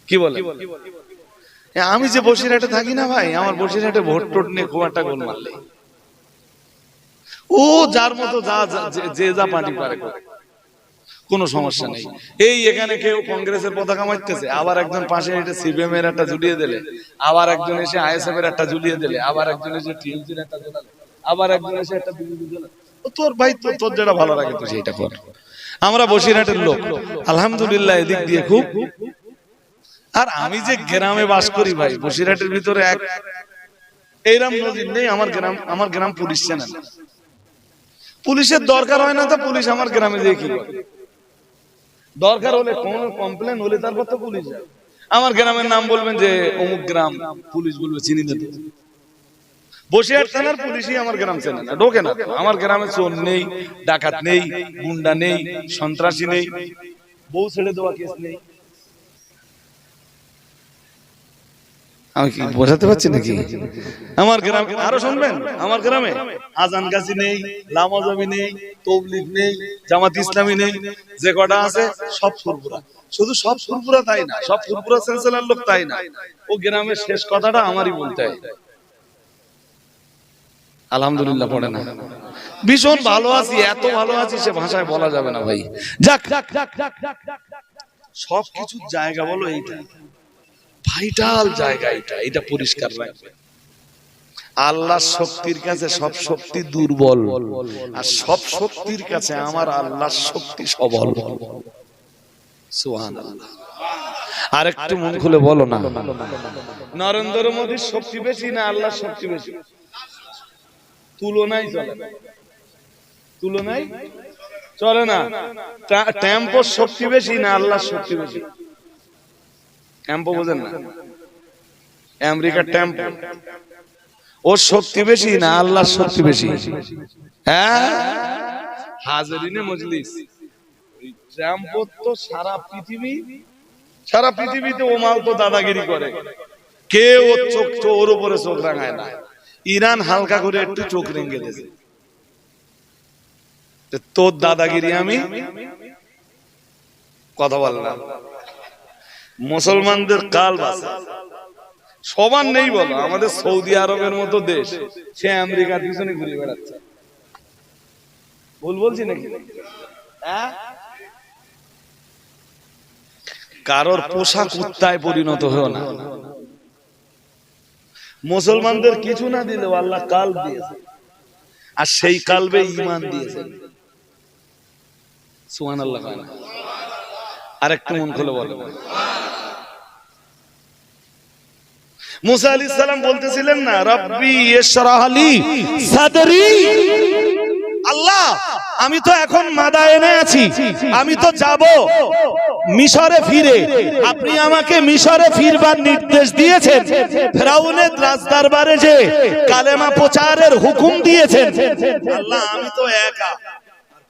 কি বলে? আমি যে বসিরহাটে থাকি না ভাই, আমার বসিরহাটে ভোট টোট নিয়ে খুব একটা গোল মারলে ও যার মতো যে যা পার্টি পারে করে, কোনো সমস্যা নেই। এই এখানে কেউ কংগ্রেসের পতাকা মারতেছে, আবার একজন পাশে এসে সিপিএম এর একটা ঝুলিয়ে দিলে, আবার একজন এসে আইএসএফ এর একটা ঝুলিয়ে দিলে, আবার একজন এসে টিএমসির একটা ঝুলালে, আবার একজন এসে একটা বিজেপি ঝুলালে। তোর ভাই তোর যেটা ভালো লাগে তুই সেইটা কর। আমরা বসিরহাটের লোক আলহামদুলিল্লাহ এদিক দিয়ে খুব। আর আমি যে গ্রামে বাস করি ভাই, বসিরহাটের ভিতরে এক এইরকম নজির নেই। আমার গ্রাম পুলিশ চেনে না। পুলিশের দরকার হয় না তো পুলিশ আমার গ্রামে দিয়ে কি করে? দরকার হলে কোন কমপ্লেন হলে তারপর তো পুলিশ যায়। আমার গ্রামের নাম বলবেন যে অমুক গ্রাম, পুলিশ বলবে চিনি না। বসিরহাট থানার পুলিশই আমার গ্রাম চেনে না, ঢোকে না। আমার গ্রামে চোর নেই, ডাকাত নেই, গুন্ডা নেই, সন্ত্রাসী নেই, বউ ছেড়ে দেওয়া কেস নেই। আমি কি বোঝাতে পারছি নাকি? আমার গ্রামে আরো শুনবেন, আমার গ্রামে আজান গাছি নেই, লামাজাবি নেই, তবলিগ নেই, জামাত ইসলামী নেই। যে কটা আছে সব ফুরফুরা। শুধু সব ফুরফুরা তাই না, সব ফুরফুরা সেন্সেলার লোক তাই না। ও গ্রামের শেষ কথাটা আমারই বলতে হয়। আলহামদুলিল্লাহ পড়ে না, ভীষণ ভালো আছি, এত ভালো আছি সে ভাষায় বলা যাবে না ভাই। যাক, সব কিছুর জায়গা বলো এইটা ভাইটাল জায়গা, এটা পরিষ্কার রাখবে। আল্লাহর শক্তির কাছে সব শক্তি দুর্বল, আর সব শক্তির কাছে আমার আল্লাহর শক্তি সবল। সুবহানাল্লাহ। আর একটু মন খুলে বলো না, নরেন্দ্র মোদীর শক্তি বেশি না আল্লাহর শক্তি বেশি? তুলনাই চলে না, তুলনাই চলে না। টেম্পোর শক্তি বেশি না আল্লাহর শক্তি বেশি? টেম্পো বোঝেন না? আমেরিকার টেম্পো, ওর শক্তি বেশি না আল্লাহর শক্তি বেশি? হ্যাঁ, হাজারিনে মজলিস টেম্পো তো সারা পৃথিবীতে ও মাল তো দাদাগিরি করে, কেউ ওর উপরে চোখ রাঙায় না। ইরান হালকা করে একটু চোখ রেঙে দিয়েছে, তোর দাদাগিরি আমি কথা বললাম। মুসলমানদের কাল বাঁচা সবার নেই বলো। আমাদের সৌদি আরবের মতো দেশ, সে আমেরিকার পিছনে ঘুরে বেড়াচ্ছে। বলছি নাকি? কারোর পোষা কুত্তায় পরিণত হও না। মুসলমানদের কিছু না দিলেও আল্লাহ কাল দিয়েছে, আর সেই কালবে ঈমান দিয়েছে। সুবহানাল্লাহ। আর একটু মন খুলে বলো। মুসা আলাইহিস সালাম বলতেছিলেন না, রব্বি ইশরাহ লি সাদরি। আল্লাহ, আমি তো এখন মাদায়েনে আছি, আমি তো যাব মিশরে ফিরে। আপনি আমাকে মিশরে ফিরবার নির্দেশ দিয়েছেন, ফেরাউনের রাজদরবারে যে কালেমা প্রচারের হুকুম দিয়েছেন। আল্লাহ, আমি তো একা,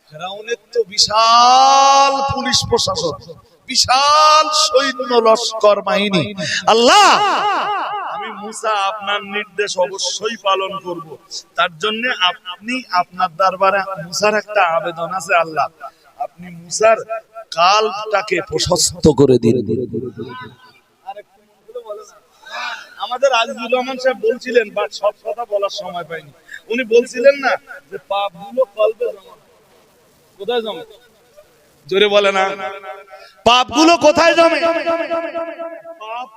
ফেরাউনের তো বিশাল পুলিশ প্রশাসন, বিশাল সৈন্য লস্কর বাহিনী। আল্লাহ, আমি মুসা আপনার নির্দেশ অবশ্যই পালন করব। তার জন্য আপনি আপনার দরবারে মুসার একটা আবেদন আছে। আল্লাহ, আপনি মুসার কালটাকে প্রশস্ত করে দিন। আমাদের আজিজুর রহমান সাহেব বলছিলেন, বাট সব কথা বলার সময় পাইনি। উনি বলছিলেন না যে পাপগুলো কলবে জমা। কোথায় জমে? জোরে বলে না, পাপগুলো কোথায় জমে? পাপ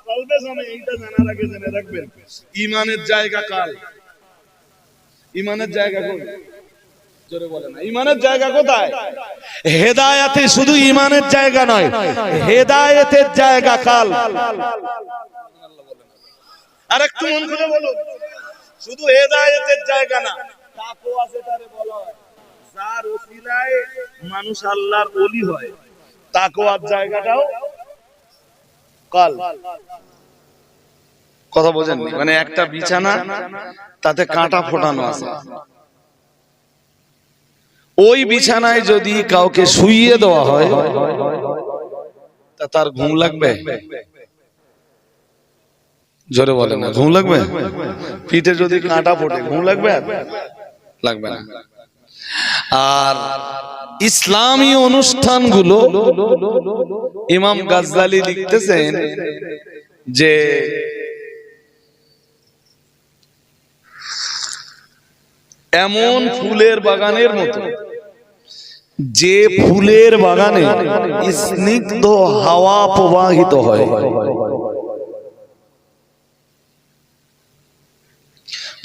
কলবে জমে। এইটা জানার আগে জেনে রাখবেন, ঈমানের জায়গা কাল। ঈমানের জায়গা কোথায়? জোরে বলে না, ঈমানের জায়গা কোথায়? হেদায়েতে শুধু ঈমানের জায়গা নয়, হেদায়েতের জায়গা কাল। আর একটু মন খুলে বলুন, শুধু হেদায়েতের জায়গা না, তাকওয়া যেটারে বলা হয়, যার ওসিলায় মানুষ আল্লাহর ওলি হয়, তাকওয়ার জায়গাটাও কাল। কথা বোঝেননি? মানে একটা বিছানা, তাতে কাঁটা ফোটানো আছে, ওই বিছানায় যদি কাউকে শুইয়ে দেওয়া হয় তা তার ঘুম লাগবে? জোরে বলে না, ঘুম লাগবে? পিঠে যদি কাঁটা ফোটে ঘুম লাগবে? লাগবে না। আর ইসলামী অনুষ্ঠানগুলো ইমাম গাজ্জালি লিখতেছেন যে এমন ফুলের বাগানের মতো, যে ফুলের বাগানে স্নিগ্ধ হাওয়া প্রবাহিত হয়,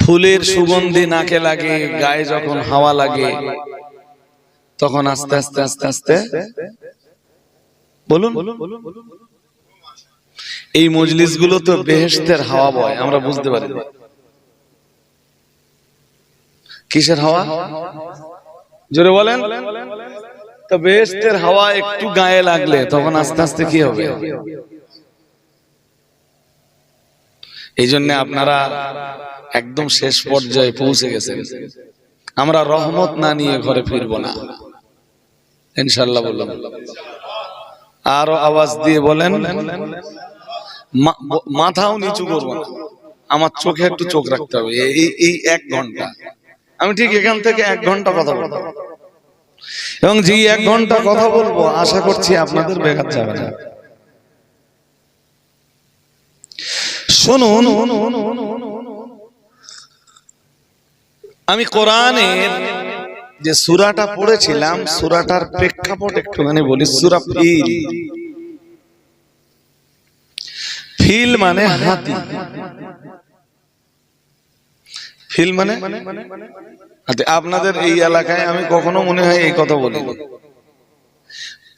ফুলের সুগন্ধি নাকে লাগে, গায়ে যখন হাওয়া লাগে তখন আস্তে আস্তে আস্তে আস্তে বলুন, এই মজলিস গুলো তো বেহেশতের হাওয়া বয়, আমরা বুঝতে পারি না কিসের হাওয়া, জোরে বলেন। তো বেহেশতের হাওয়া একটু গায়ে লাগলে তখন আস্তে আস্তে কি হবে? এই জন্য আপনারা একদম শেষ পর্যায়ে পৌঁছে গেছেন। আমরা রহমত না নিয়ে ঘরে ফিরবো না ইনশাআল্লাহ। বললাম আরো আওয়াজ দিয়ে বলেন, মাথাও নিচু করবো না, আমার চোখে একটু চোখ রাখতে হবে। এই 1 ঘন্টা আমি ঠিক এখান থেকে 1 ঘন্টা কথা বলবো, এবং যে 1 ঘন্টা কথা বলবো আশা করছি আপনাদের বেকার যাবে না। শুনুন, আমি কোরআনের যে সূরাটা পড়েছিলাম, সূরাটার প্রেক্ষাপট একটুখানি বলি। সূরা ফিল, ফিল মানে হাতি, ফিল মানে আপনাদের এই এলাকায় আমি কখনো মনে হয় এই কথা বলি,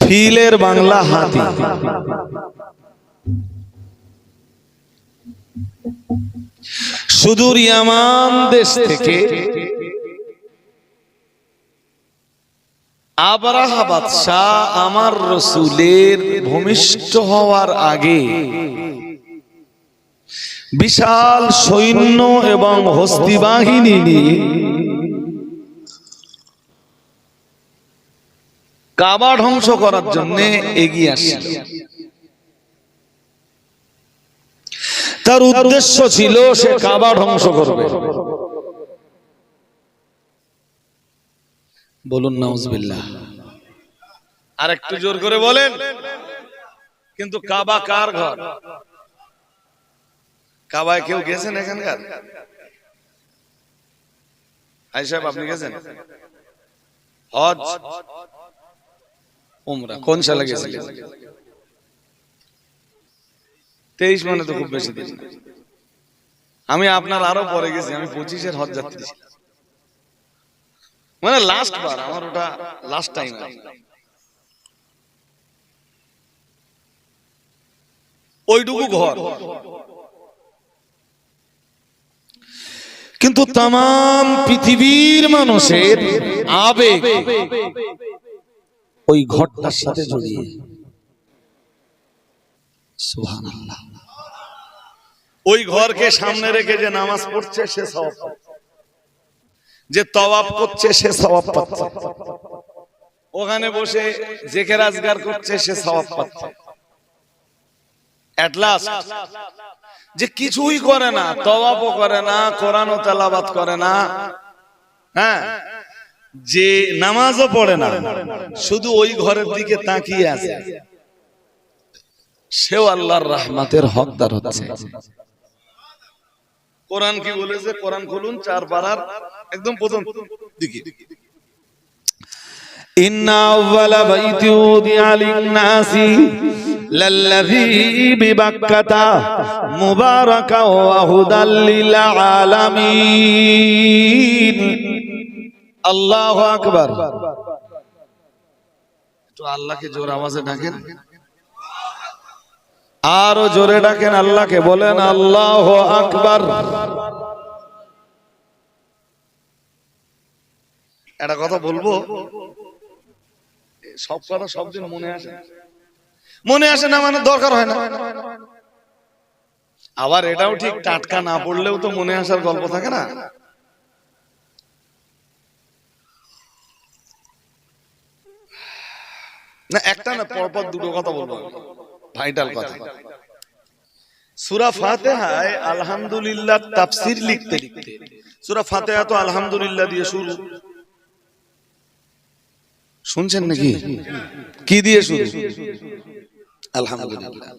ফিলের বাংলা হাতি। সুদূর ইয়ামান দেশ থেকে আবরাহা বাদশাহ আমার রাসূলের ভূমিষ্ঠ হওয়ার আগে বিশাল সৈন্য এবং হস্তি বাহিনী নিয়ে কাবা ধ্বংস করার জন্য এগিয়ে আসছিল। তার উদ্দেশ্য ছিল সে কাবা ধ্বংস করবে। বলুন নাউজুবিল্লাহ, আর একটু জোর করে বলেন। কিন্তু কাবা কার ঘর? কাবায় কেউ গেছেন এখানকার? আই সাহেব আপনি গেছেন? হজ উমরা কোন সালে গেছিলেন? 23 মানে তো খুব বেশি দিন না। আমি আপনার আরো পরে গেছি, আমি 25-এর হজ যাত্রী ছিলাম, মানে লাস্ট বার, আমার ওটা লাস্ট টাইম। ওইটুকু ঘর, কিন্তু তাম পৃথিবীর মানুষের আবেগ ওই ঘরটার সাথে জড়িয়ে। সুবহানাল্লাহ। ওই ঘরকে সামনে রেখে যে নামাজ পড়ছে সে সওয়াব পাচ্ছে, যে তওয়াফ করছে সে সওয়াব পাচ্ছে, ওখানে বসে জিকির আজকার করছে সে সওয়াব পাচ্ছে। এট লাস্ট যে কিছুই করে না, তওয়াফও করে না, কোরআনও তেলাওয়াত করে না, হ্যাঁ, যে নামাজও পড়ে না, শুধু ওই ঘরের দিকে তাকিয়ে আছে, সেও আল্লাহর রহমতের হকদার হচ্ছে। কোরআন কি বলেছে? কোরআন খুলুন 4 পারার একদম প্রথম দিকে। ইন্না আউওয়ালা বাইতি উদিয়া লিন-নাসি লাল্লাযী বিবাক্কাতা মুবারাকা ওয়া হুদাল লিল আলামিন। আল্লাহু আকবার। তো আল্লাহকে জোর আওয়াজে ডাকেন, আরো জোরে ডাকেন আল্লাহকে, বলেন আল্লাহু আকবার। একটা কথা বলবো, সব কথা সব দিন মনে আসে না, মানে দরকার হয় না। আবার এটাও ঠিক, টাটকা না পড়লেও তো মনে আসার গল্প থাকে না। না একটা না, পরপর দুটো কথা বলবো, ভাইটাল কথা। সূরা ফাতিহায় আলহামদুলিল্লাহ তাফসীর লিখতে লিখতে, সূরা ফাতিহা তো আলহামদুলিল্লাহ দিয়ে শুরু, শুনছেন নাকি? কি দিয়ে শুরু? আলহামদুলিল্লাহ।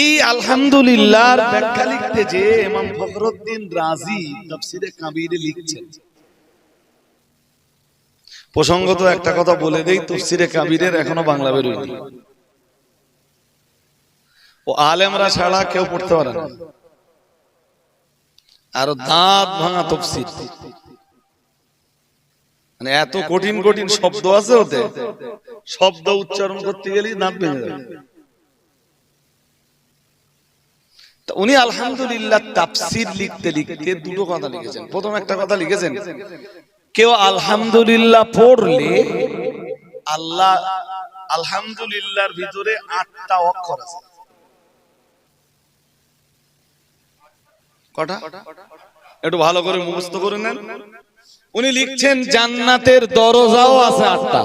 এই আলহামদুলিল্লাহর ব্যাখ্যা লিখতে যে ইমাম ফখরুদ্দীন রাজি তাফসীরে কাবীরে লিখছেন। প্রসঙ্গত একটা কথা বলে দেই, তাফসীরে কাবীরের এখনো বাংলা বের হয়নি। ও আলেমরা ছাড়া কেউ পড়তে পারে না। আর দাঁত ভাঙা তাফসীর, মানে এত কঠিন কঠিন শব্দ আছে ওতে, শব্দ উচ্চারণ করতে গেলেই দাঁত ভেঙে যাবে। উনি আলহামদুলিল্লাহ তাফসীর লিখতে লিখতে দুটো কথা লিখেছেন। প্রথম একটা কথা লিখেছেন, কেউ আলহামদুলিল্লাহ পড়লে আল্লাহ, আলহামদুলিল্লাহর ভিতরে 8টা অক্ষর আছে। কটা? একটু ভালো করে মুখস্থ করে নেন। উনি লিখছেন জান্নাতের দরজাও আছে 8টা।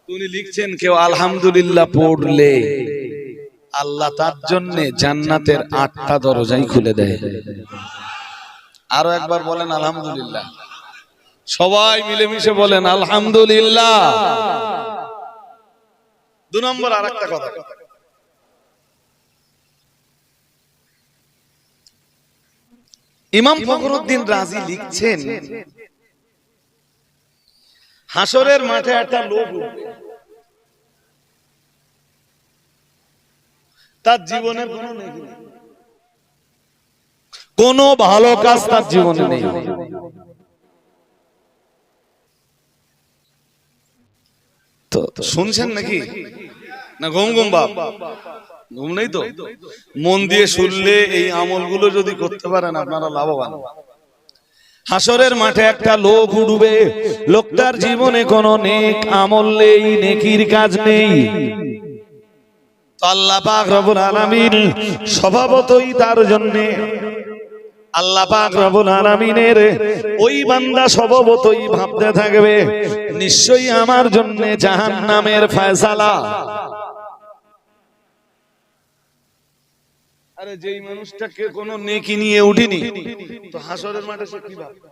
উনি লিখছেন কেউ আলহামদুলিল্লাহ পড়লে আল্লাহ তার জন্য জান্নাতের 8টা দরজাই খুলে দেয়। আরো একবার বলেন আলহামদুলিল্লাহ, সবাই মিলেমিশে বলেন আলহামদুলিল্লাহ। 2 নম্বর আরেকটা কথা, ইমাম ফখরুদ্দীন রাজি লিখছেন হাসরের মাঠে একটা লোক উঠবে, তার জীবনের কোনো নেকি নেই, কোনো ভালো কাজ তার জীবনে নেই। তো শুনছেন নাকি না ঘুম ঘুম বাপ? ঘুম নেই তো? মন দিয়ে শুনলে এই আমলগুলো যদি করতে পারেন আপনারা লাভবান। হাসরের মাঠে একটা লোক উঠবে, লোকটার জীবনে কোনো নেক আমল নেই, নেকির কাজ নেই। তো আল্লাহ পাক রব্বুল আলামিন স্বভাবতই তার জন্য, আল্লাহ পাক রব্বুল আলামিনের ওই বান্দা স্বভাবতই ভাবতে থাকবে নিশ্চয়ই আমার জন্য জাহান্নামের ফয়সালা। আরে যেই মানুষটাকে কোনো নেকি নিয়ে উঠিনি, তো হাসরের মাঠে সে কি ভাববে?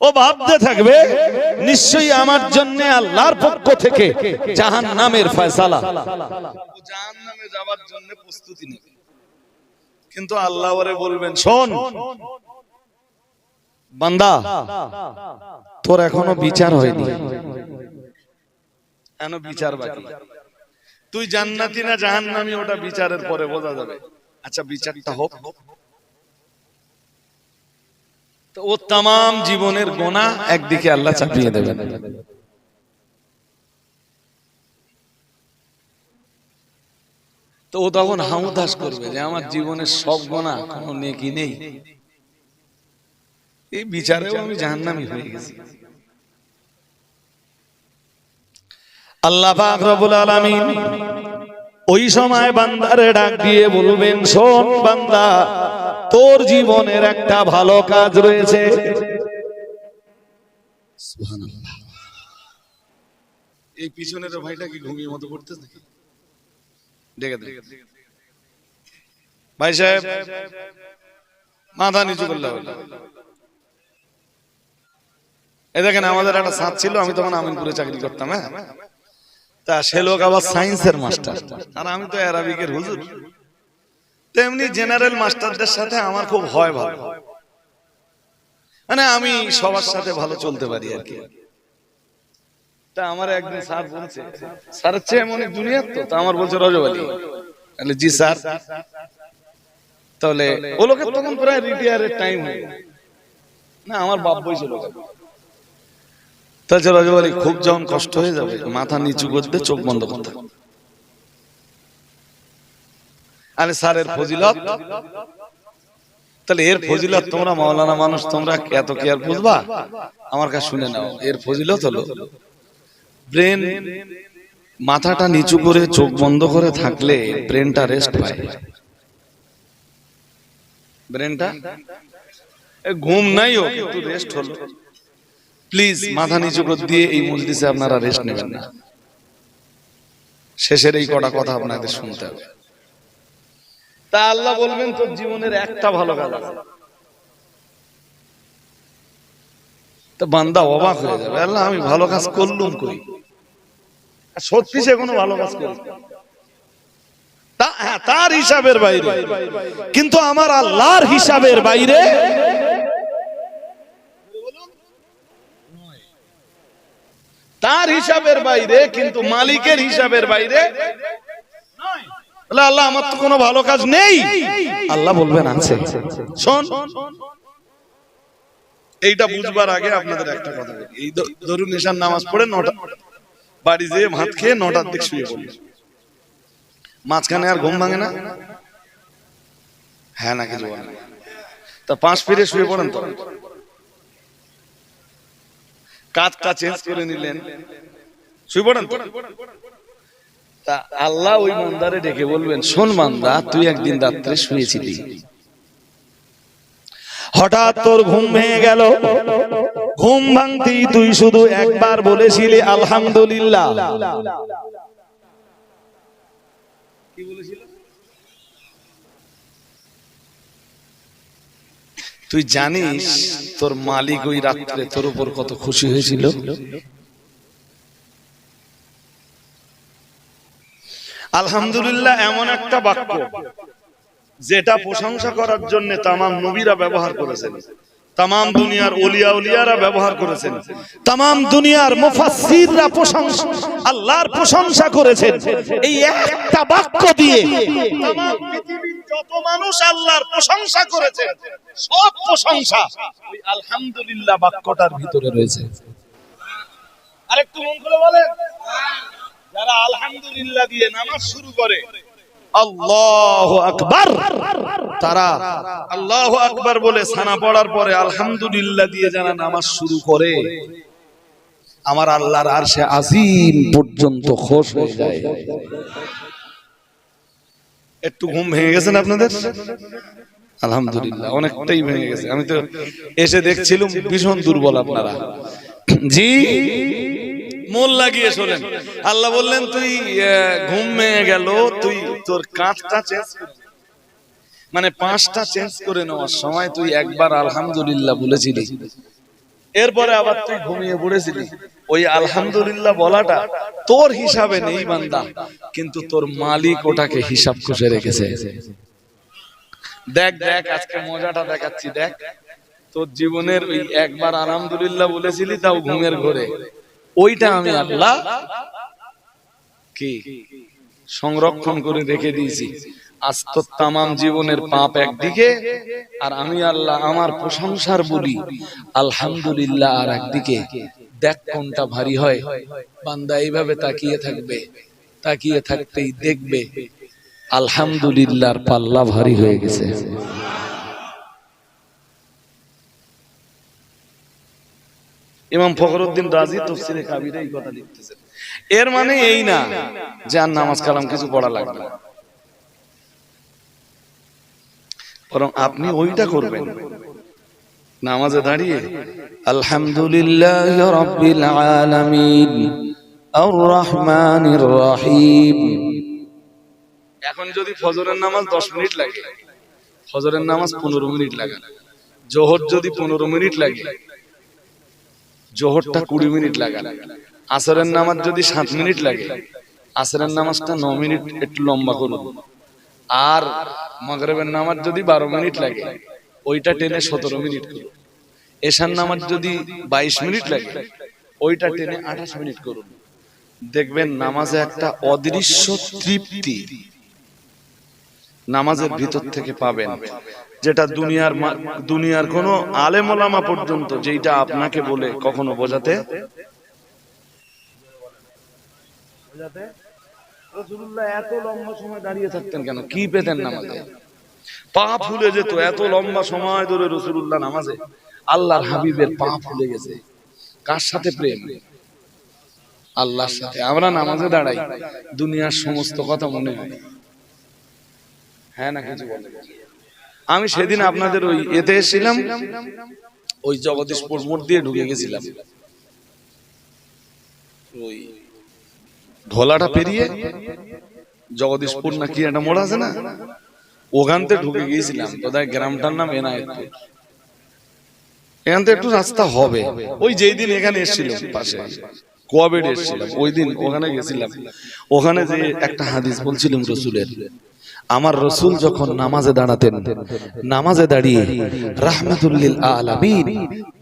ও ভাবতে থাকবে নিশ্চয়ই আমার জন্য আল্লাহর পক্ষ থেকে জাহান্নামের ফয়সালা। ও জাহান্নামে যাওয়ার জন্য প্রস্তুতি নেবে। কিন্তু আল্লাহ ওরে বলবেন, শোন বান্দা, তোর এখনো বিচার হয়নি, এখনো বিচার বাকি। তুই জান্নাতি না জাহান্নামী ওটা বিচারের পরে বোঝা যাবে। আচ্ছা বিচারটা হোক। তো ও তাম জীবনের গোনা একদিকে আল্লাহ চাপিয়ে দেবেন। তো ও তখন হাউতাস করবে যে আমার জীবনের সব গোনা, কোনো নেকি নেই, এই বিচারেও আমি জাহান্নামী হয়ে গেছি। আল্লাহ পাক রব্বুল আলামিন ওই সময় বান্দারে ডাক দিয়ে বলবেন, শোন বান্দা, তোর জীবনের একটা ভালো কাজ রয়েছে। সুবহানাল্লাহ। এই পিছনের ভাইটা কি ঘুমিয়ে মতো করতেছে নাকি? ডেকে দে ভাই সাহেব, মাথা নিচু করলে হবে। এই দেখেন আমাদের একটা সাথ ছিল, আমি তখন আমিনপুরে চাকরি করতাম। হ্যাঁ, তা সে লোক আবার সায়েন্সের মাস্টার, আর আমি তো অ্যারাবিকের হুজুর। তেমনি জেনারেল মাস্টারদের সাথে আমার খুব হয় ভালো, মানে আমি সবার সাথে ভালো চলতে পারি আর কি। তা আমার একদিন স্যার বলছে, স্যারের চেয়ে এমন এক দুনিয়ার তো আমার বলছে রজব আলী। জি স্যার। তাহলে ও লোকের তখন প্রায় রিটায়ারের টাইম হয়ে গেল না, আমার বাপ বয়সী লোক। তাহলে রজব আলী খুব যখন কষ্ট হয়ে যাবে, মাথা নিচু করতে, চোখ বন্ধ করতে। আরে স্যারের ফজিলত, তাহলে এর ফজিলত তোমরা মাওলানা মানুষ, তোমরা এত কি আর বুঝবা? আমার কাছে শুনে নাও। এর ফজিলত হলো ব্রেন, মাথাটা নিচু করে চোখ বন্ধ করে থাকলে ব্রেনটা রেস্ট পায়। ব্রেনটা ঘুম নাই ও, কিন্তু রেস্ট হলো। প্লিজ মাথা নিচু করে দিয়ে এই মজলিসে আপনারা রেস্ট নেবেন না। শেষের এই কটা কথা আপনাদের শুনতে হবে। তা আল্লাহ বলবেন তোর জীবনের একটা ভালো কাজ আছে। তো বান্দা অবাক হয়ে যাবে, আল্লাহ আমি ভালো কাজ করলুম কই, সত্যি সে কোনো ভালো কাজ করে তার হিসাবের বাইরে, কিন্তু আমার আল্লাহর হিসাবের বাইরে, তার হিসাবের বাইরে, কিন্তু মালিকের হিসাবের বাইরে আল্লাহ আমার তো কোনো ভালো কাজ নেই, আল্লাহ বলবেন আছে। শোন, এইটা বুঝবার আগে আপনাদের একটা কথা বলি। এই ধরুন ঈশার নামাজ পড়ে 9টা বাড়ি যেয়ে ভাত খেয়ে 9টার দিক শুয়ে পড়ল, মাঝখানে আর ঘুম ভাঙে না? হ্যাঁ না কিছু বলেন? তা 5 ফিরে শুয়ে পড়েন, তো কাজটা চেঞ্জ করে নিলেন, শুয়ে পড়েন তো। তা আল্লাহ ওই বান্দারে ডেকে বলবেন, শোন বান্দা, তুই একদিন রাত্রে শুয়েছিলি, হঠাৎ তোর ঘুম ভেঙে গেল, ঘুম ভাঙতেই তুই শুধু একবার বলেছিলি আলহামদুলিল্লাহ। কি বলেছিল? তুই জানিস তোর মালিক ওই রাত্রে তোর উপর কত খুশি হয়েছিল? আলহামদুলিল্লাহ এমন একটা বাক্য যেটা প্রশংসা করার জন্য তামাম নবীরা ব্যবহার করেছেন, তামাম দুনিয়ার ওলিয়া উলিয়ারা ব্যবহার করেছেন, তামাম দুনিয়ার মুফাসসিররা প্রশংসা, আল্লাহর প্রশংসা করেছেন। এই একটা বাক্য দিয়ে তামাম পৃথিবীর যত মানুষ আল্লাহর প্রশংসা করেছেন, সব প্রশংসা ওই আলহামদুলিল্লাহ বাক্যটার ভিতরে রয়েছে। আরেকটু মন করে বলেন, যারা আলহামদুলিল্লাহ দিয়ে নামাজ শুরু করে, আল্লাহু আকবার, তারা আল্লাহু আকবার বলে সানা পড়ার পরে আলহামদুলিল্লাহ দিয়ে যারা নামাজ শুরু করে, আমার আল্লাহর আরশে আজিম পর্যন্ত খুশ হয়ে যায়। একটু ঘুম ভেঙে গেছেন আপনাদের? আলহামদুলিল্লাহ অনেকটাই ভেঙে গেছে। আমি তো এসে দেখছিলাম ভীষণ দুর্বল আপনারা। জি, মন লাগিয়ে শোনেন। আল্লাহ বললেন, তুই ঘুম ভেঙে গেল, তুই তোর কাঁধটা চেঞ্জ, মানে 5টা চেঞ্জ করে নেওয়ার সময় তুই একবার আলহামদুলিল্লাহ বলেছিলি, এরপরে আবার তুই ঘুমিয়ে পড়েছিলি। ওই আলহামদুলিল্লাহ বলাটা তোর হিসাবে নেই বান্দা, কিন্তু তোর মালিক ওটাকে হিসাব কষে রেখেছে। দেখ দেখ, আজকে মজাটা দেখাচ্ছি, দেখ তোর জীবনের ওই একবার আলহামদুলিল্লাহ বলেছিলি, তাও ঘুমের ঘরে, ওইটা আমি আল্লাহ কি সংরক্ষণ করে রেখে দিয়েছি। আজ তো তামাম জীবনের পাপ একদিকে, আর আমি আল্লাহ আমার প্রশংসার বলি আলহামদুলিল্লাহ আর একদিকে। দেখ কোনটা ভারী হয়। বান্দা এইভাবে তাকিয়ে থাকবে, তাকিয়ে থাকতেই দেখবে আলহামদুলিল্লাহর পাল্লা ভারী হয়ে গেছে। ইমাম ফখরুদ্দিন রাজি তাফসীরে কাবীরে এই কথা লিখতেছেন। এর মানে এই না যে আর নামাজ কালাম কিছু পড়া লাগবে না, বরং আপনি ওইটা করবেন নামাজে দাঁড়িয়ে, আলহামদুলিল্লাহি রাব্বিল আলামিন আর রহমানির রহিম। এখন যদি ফজরের নামাজ 10 মিনিট লাগে, ফজরের নামাজ 15 মিনিট লাগে, জোহর যদি 15 মিনিট লাগে, জোহরটা 20 মিনিট লাগে, আসরের নামাজ যদি 7 মিনিট লাগে, আসরের নামাজটা 9 মিনিট একটু লম্বা করুন, আর মাগরিবের নামাজ যদি 12 মিনিট লাগে, ওইটা টেনে 17 মিনিট করুন, এশার নামাজ যদি 22 মিনিট লাগে, ওইটা টেনে 28 মিনিট করুন। দেখবেন নামাজে একটা অদৃশ্য তৃপ্তি নামাজের ভিতর থেকে পাবেন, যেটা দুনিয়ার কোন আলেম ওলামা পর্যন্ত যেটা আপনাকে বলে কখনো বোঝাতে। রাসূলুল্লাহ এত লম্বা সময় দাঁড়িয়ে থাকতেন কেন? কি পেতেন নামাজে? পা ফুলে যেত এত লম্বা সময় ধরে রাসূলুল্লাহ নামাজে। আল্লাহর হাবিবের পা ফুলে গেছে। কার সাথে প্রেম? আল্লাহর সাথে। আমরা নামাজে দাঁড়াই, দুনিয়ার সমস্ত কথা মনে হয়। হ্যাঁ না কিছু বলে? আমি সেদিন আপনাদের ওই এতে এসেছিলাম, ওই জগদীশপুর মোড় দিয়ে ঢুকে গেছিলাম, ওই ঢোলাটা পেরিয়ে জগদীশপুর না কি একটা মোড় আছে না, ওখান থেকে ঢুকে গিয়েছিলাম। তো দেখ গ্রামটার নাম এনায়েতপুর। এখান থেকে একটু রাস্তা হবে। ওই যেই দিন এখানে এসেছিলাম পাশে কোয়াবেড এসেছিলাম, ওই দিন ওখানে গেছিলাম। ওখানে যে একটা হাদিস বলছিলাম রসুলের, আমার রসুল যখন নামাজে দাঁড়াতেন, নামাজে দাঁড়িয়ে রাহমাতুল লিল আলামিন,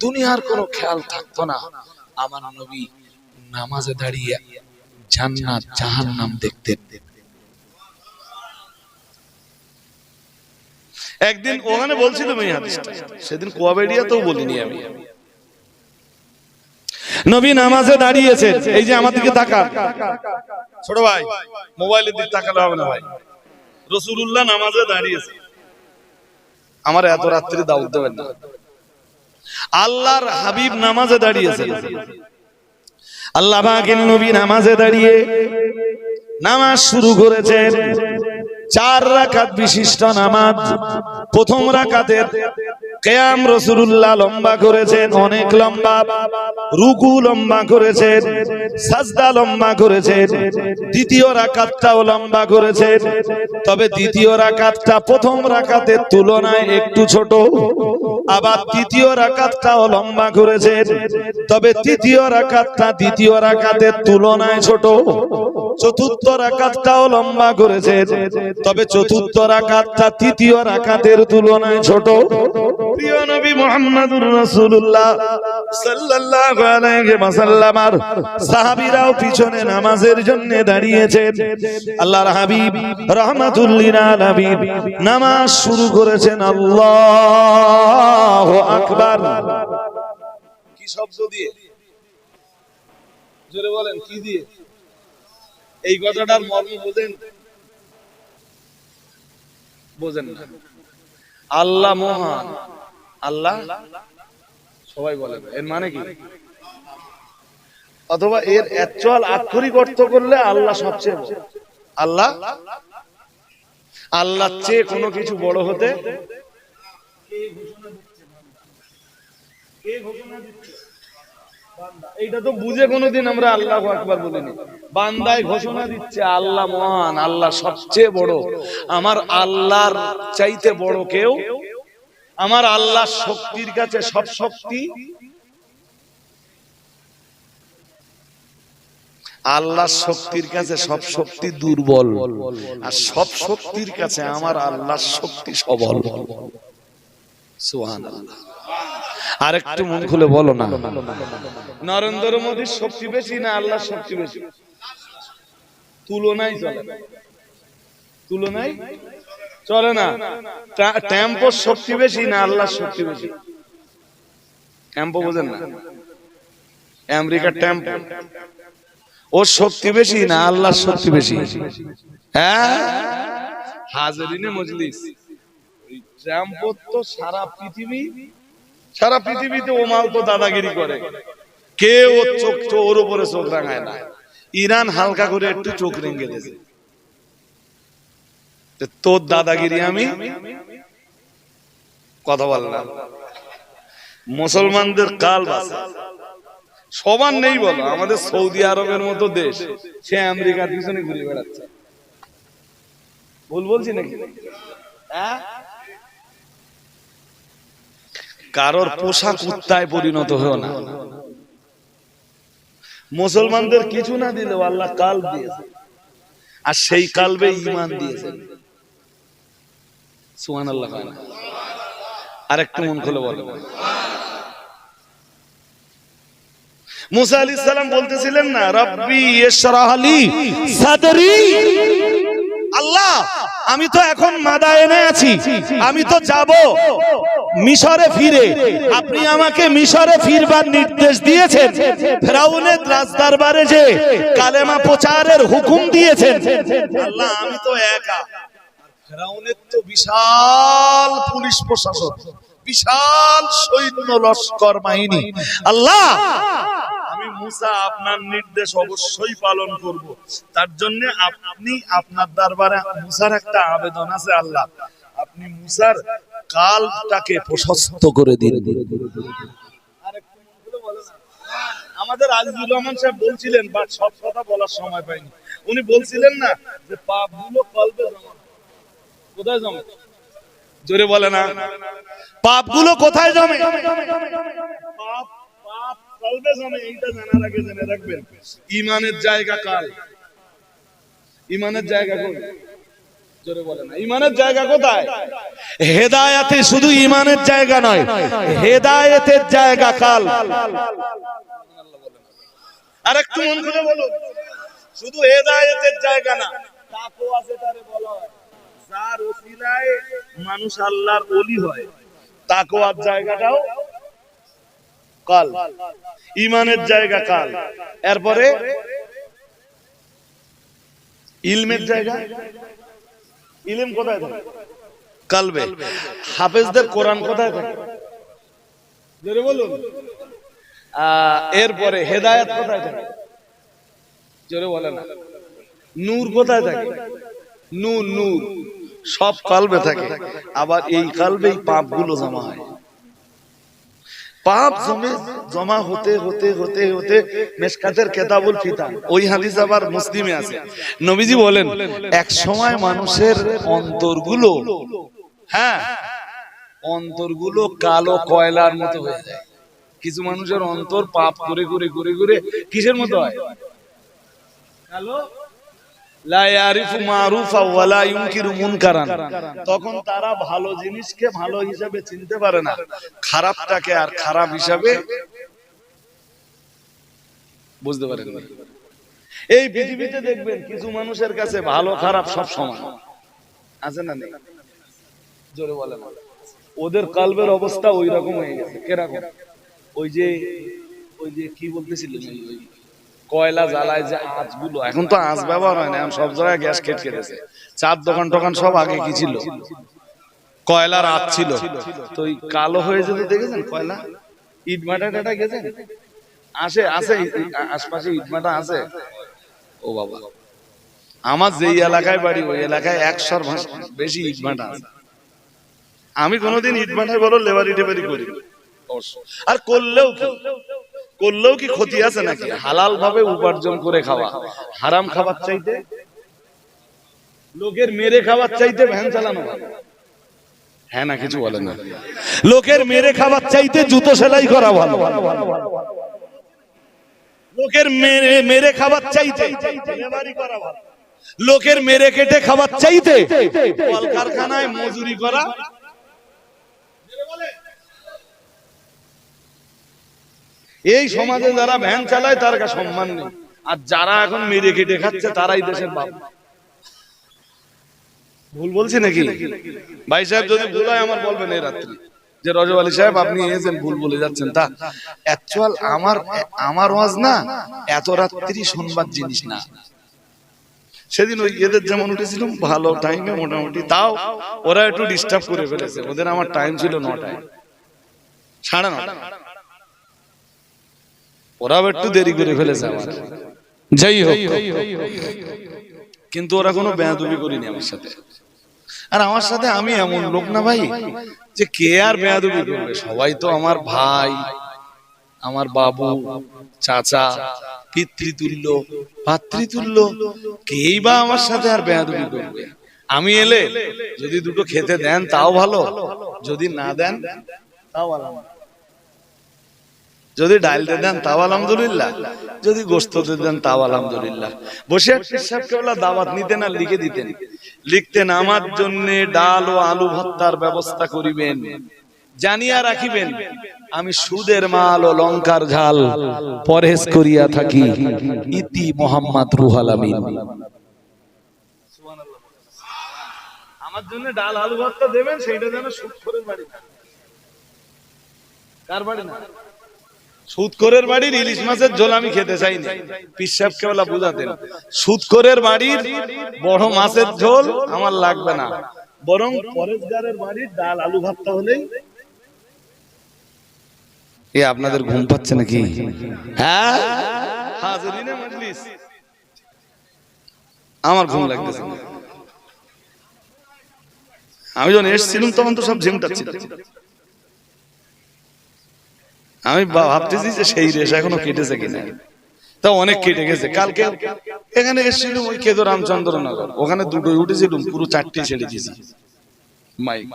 দুনিয়ার কোনো খেয়াল থাকতো না, আমার নবী নামাজে দাঁড়িয়ে জান্নাত জাহান্নাম দেখতেন। একদিন ওখানে বলছিলাম এই হাদিসটা, সেদিন কোয়াবেডিয়াতেও বলিনি আমি। নবী নামাজে দাঁড়িয়েছেন, এই যে আমার দিকে তাকান ছোট ভাই, মোবাইলের দিকে তাকালে হবে না ভাই। রাসূলুল্লাহ নামাজে দাঁড়িয়েছে, আমার এত রাত্রি দাউদ দেবেন না। আল্লাহর হাবিব নামাজে দাঁড়িয়েছেন, আল্লাহ পাকের নবী নামাজে দাঁড়িয়ে নামাজ শুরু করেছেন। 4 রাকাত বিশিষ্ট নামাজ। প্রথম রাকাতের কিয়াম রাসূলুল্লাহ লম্বা করেছেন, অনেক লম্বা। রুকু লম্বা করেছেন, সাজদা লম্বা করেছেন। দ্বিতীয় রাকাতটাও লম্বা করেছেন, তবে দ্বিতীয় রাকাতটা প্রথম রাকাতের তুলনায় একটু ছোট। আবার তৃতীয় রাকাতটাও লম্বা করেছেন, তবে তৃতীয় রাকাতটা দ্বিতীয় রাকাতের তুলনায় ছোট। চতুর্থ রাকাতটাও লম্বা করেছেন, তবে চতুর্থ রাকাতটা তৃতীয় রাকাতের তুলনায় ছোট। প্রিয় নবী মুহাম্মদুর রাসূলুল্লাহ সাল্লাল্লাহু আলাইহি ওয়াসাল্লাম আর সাহাবীরাও পিছনে নামাজের জন্য দাঁড়িয়েছেন। আল্লাহর হাবিব রাহমাতুল লিল আলামিন নামাজ শুরু করেছেন। আল্লাহু আকবার। কি শব্দ দিয়ে? জোরে বলেন, কি দিয়ে? এই কথাটার মর্ম বোঝেন? বোঝেন না। আল্লাহ মহান, আল্লাহ সবাই বলে, এর মানে কি? অথবা এর অ্যাকচুয়াল আক্ষরিক অর্থ করলে আল্লাহ সবচেয়ে বড়। আল্লাহ, আল্লাহর চেয়ে কোনো কিছু বড় হতে এইটা তো বুঝে কোনোদিন আমরা আল্লাহু আকবার বলিনি। বান্দায় ঘোষণা দিচ্ছে আল্লাহ মহান, আল্লাহ সবচেয়ে বড়। আমার আল্লাহর চাইতে বড় কেউ, আমার আল্লাহর শক্তির কাছে সব শক্তি, আল্লাহর শক্তির কাছে সব শক্তি দুর্বল, আর সব শক্তির কাছে আমার আল্লাহর শক্তি সবল। সুবহানাল্লাহ। আর একটু মন খুলে বলো না, নরেন্দ্র মোদীর শক্তি বেশি না আল্লাহর শক্তি বেশি? তুলনায় চলে না, তুলনায় চলে না। টেম্পোর শক্তি বেশি না আল্লাহর শক্তি বেশি? টেম্পো বোঝেন না? আমেরিকার টেম্পো, ওর শক্তি বেশি না আল্লাহর শক্তি বেশি? হ্যাঁ, হাজরিনে মজলিস, টেম্পো তো সারা পৃথিবীতে ও মাল তো দাদাগিরি করে, কেউ ওর উপরে চোখ রাঙায় না। ইরান হালকা করে একটু চোখ রেঙে দিয়েছে, তোর দাদাগিরি আমি কথা বললাম। মুসলমানদের কাল বাঁচা সবার নেই বলো। আমাদের সৌদি আরবের মতো দেশ, সে আমেরিকার পিছনে ঘুরে বেড়াচ্ছে। ভুল বলছি নাকি? কারোর পোষা কুত্তায় পরিণত হও না। মুসলমানদের কিছু না দিলেও আল্লাহ কালব দিয়েছে, আর সেই কালবে ঈমান দিয়েছে। সুবহানাল্লাহ। আর একটু মন খুলে বলো। মুসা আলাইহিস সালাম বলতেছিলেন না, রব্বি ইশরাহ লি সাদরি, আল্লাহ আমি তো এখন মাদায়েনে আছি, আমি তো যাব মিশরে ফিরে, আপনি আমাকে মিশরে ফিরবার নির্দেশ দিয়েছেন। ফেরাউনের রাজদরবারে যে কালেমা প্রচারের হুকুম দিয়েছেন, আল্লাহ আমি তো একা, ফেরাউনের তো বিশাল পুলিশ প্রশাসন, বিশাল সৈন্য লস্কর বাহিনী। আল্লাহ আমি মুসা আপনার নির্দেশ অবশ্যই পালন করব, তার জন্য আপনি আপনার দরবারে মুসার একটা আবেদন আছে, আল্লাহ আপনি মুসার কালটাকে প্রশস্ত করে দিন। আমাদের আজিজুর রহমান সাহেব বলছিলেন, বাট সব কথা বলার সময় পাইনি, উনি বলছিলেন না যে পাপগুলো কলবে জমা। কোথায় জমা? জোরে বলে না। পাপগুলো কোথায় জমে? পাপ পাপ কলবে জমে, এইটা জানার আগে জেনে রাখবেন ঈমানের জায়গা কাল। ঈমানের জায়গা কোথায়? জোরে বলে না। ঈমানের জায়গা কোথায়? হেদায়েতে শুধু ঈমানের জায়গা নয়, হেদায়েতের জায়গা কাল। আর একটু মন খুলে বলুন, শুধু হেদায়েতের জায়গা না, তাকওয়া যেটারে বলা হয়, যার ওসিলায় মানুষ আল্লাহর ওলি হয়, তাকওয়ার জায়গাটাও কাল, ঈমানের জায়গা কাল। এরপরে ইলমের জায়গা, ইলম কোথায় থাকে? কালবে। হাফেজদের কোরআন কোথায় থাকে? জোরে বলুন। এরপরে হেদায়েত কোথায় থাকে? জোরে বলে না। নূর কোথায় থাকে? নূর, নূর সব কালবে থাকে। আবার এই কালবেই পাপগুলো জমা হয়। পাপ জমা হতে হতে হতে হতে মিশকাতের কিতাবুল ফিতান, ওই হাদিস আবার মুসলিমে আছে। নবীজি বলেন, এক সময় মানুষের অন্তরগুলো, হ্যাঁ, অন্তরগুলো কালো কয়লার মতো হয়ে যায়। কিছু মানুষের অন্তর পাপ করে করে করে করে কিসের মতো হয়? কালো। লা ইয়ারিফু মারুফা ওয়া লা ইনকিরু মুনকারান। তখন তারা ভালো জিনিসকে ভালো হিসাবে চিনতে পারে না, খারাপটাকে আর খারাপ হিসাবে বুঝতে পারে না। এই পৃথিবীতে দেখবেন কিছু মানুষের কাছে ভালো খারাপ সব সমান আছে না নেই? জোরে বলে না। ওদের কলবের অবস্থা ওই রকম হয়ে গেছে। কিরকম? ওই যে কি বলতেছিলেন, ওই কয়লা জ্বালায় যে আঁচগুলো, এখন তো আঁচ ব্যবহার হয় না, এখন সব জায়গায় গ্যাস কেটে গেছে। চার দোকান টোকান সব আগে কি ছিল? কয়লার আঁচ ছিল। তো ওই কালো হয়ে যেতে দেখেছেন কয়লা? ইট ভাটা টাটা গেছেন? আসে আছে আশপাশে ইট ভাটা আছে। ও বাবা, আমার যেই এলাকায় বাড়ি ওই এলাকায় 100 বেশি ইট ভাটা আছে। আমি কোনোদিন ইট ভাটায় বড় লেবারি টেবারি করি, আর করলেও কি ক্ষতি আছে নাকি? হালাল ভাবে উপার্জন করে খাওয়া, হারাম খাবার চাইতে, লোকের মেরে খাবার চাইতে ভ্যান চালানো ভালো। হ্যাঁ না, কিছু বলে না। লোকের মেরে খাবার চাইতে জুতো সেলাই করা ভালো। লোকের মেরে খাবার চাইতে লেবারি করা ভালো। লোকের মেরে কেটে খাবার চাইতে কলকারখানায় মজুরি করা। এই সমাজে যারা ভ্যান চালায় তার কাছে সম্মান নেই, আর যারা এখন মেরে কেটে খাচ্ছে তারাই দেশের বাপ। ভুল বলছি নাকি ভাই সাহেব? যদি ভুল হয় আমার বলবেন এই রাত্রি, যে রজব আলী সাহেব আপনি এসেছেন ভুল বলে যাচ্ছেন। তা অ্যাকচুয়াল আমার ওয়াজ না এত রাত্রি শুনবার জিনিস না। সেদিন ওই এদের যেমন উঠেছিলাম ভালো টাইমে মোটামুটি, তাও ওরা একটু ডিস্টার্ব করে ফেলেছে। ওদের আমার টাইম ছিল 9টায়, 9:30। ওরাও একটু দেরি করে ফেলেছে আমার। যাই হোক, কিন্তু ওরা কোনো বেয়াদবি করিনি আমার সাথে। আর আমার সাথে আমি এমন লোক না ভাই যে কে আর বেয়াদবি করবে। সবাই তো আমার ভাই, আমার বাবু, চাচা, পিতৃতুল্য, ভাতৃতুল্য। কেই বা আমার সাথে আর বেয়াদবি করবে? আমি এলে যদি দুটো খেতে দেন তাও ভালো, যদি না দেন তাও ভালো। যদি ডাল দিয়ে দেন তাও আলহামদুলিল্লাহ, যদি গোশত দিয়ে দেন তাও আলহামদুলিল্লাহ। বসে সাহেবকে বলা দাওয়াত নিতেন আর লিখে দিতেন, লিখতেন আমার জন্য ডাল ও আলু ভর্তার ব্যবস্থা করিবেন, জানিয়া রাখিবেন আমি সুদের মাল ও লঙ্কার ঝাল পরহেজ করিয়া থাকি, ইতি মোহাম্মদ রুহুল আমিন। আমার জন্য ডাল আলু ভর্তা দেবেন, সেইটা যেন সুদখোরের বাড়ি না। কার বাড়ি না? সুদখোরের বাড়ির ইলিশ মাছের ঝোল আমি খেতে চাই না। পীর সাহেবকে বলা বুঝাতেন, সুদখোরের বাড়ির বড় মাছের ঝোল আমার লাগবে না, বরং পরেশগারের বাড়ির ডাল আলু ভর্তা হলেই। এ আপনাদের ঘুম পাচ্ছে নাকি? হ্যাঁ, হাজিরিনে মজলিস, আমার ঘুম লাগতেছে। আমি যখন এসেছিলাম তখন তো সব ঝিমটাচ্ছিল। আমি ভাবতেছি যে সেই রেশ এখনো কেটেছে কিনা, তা অনেক কেটে গেছে। কালকে এখানে এসেছিলাম ওই কেদো রামচন্দ্রনগর, ওখানে দুটোই উঠেছিলাম, পুরো 4টে ছেড়ে দিয়েছি মাইক।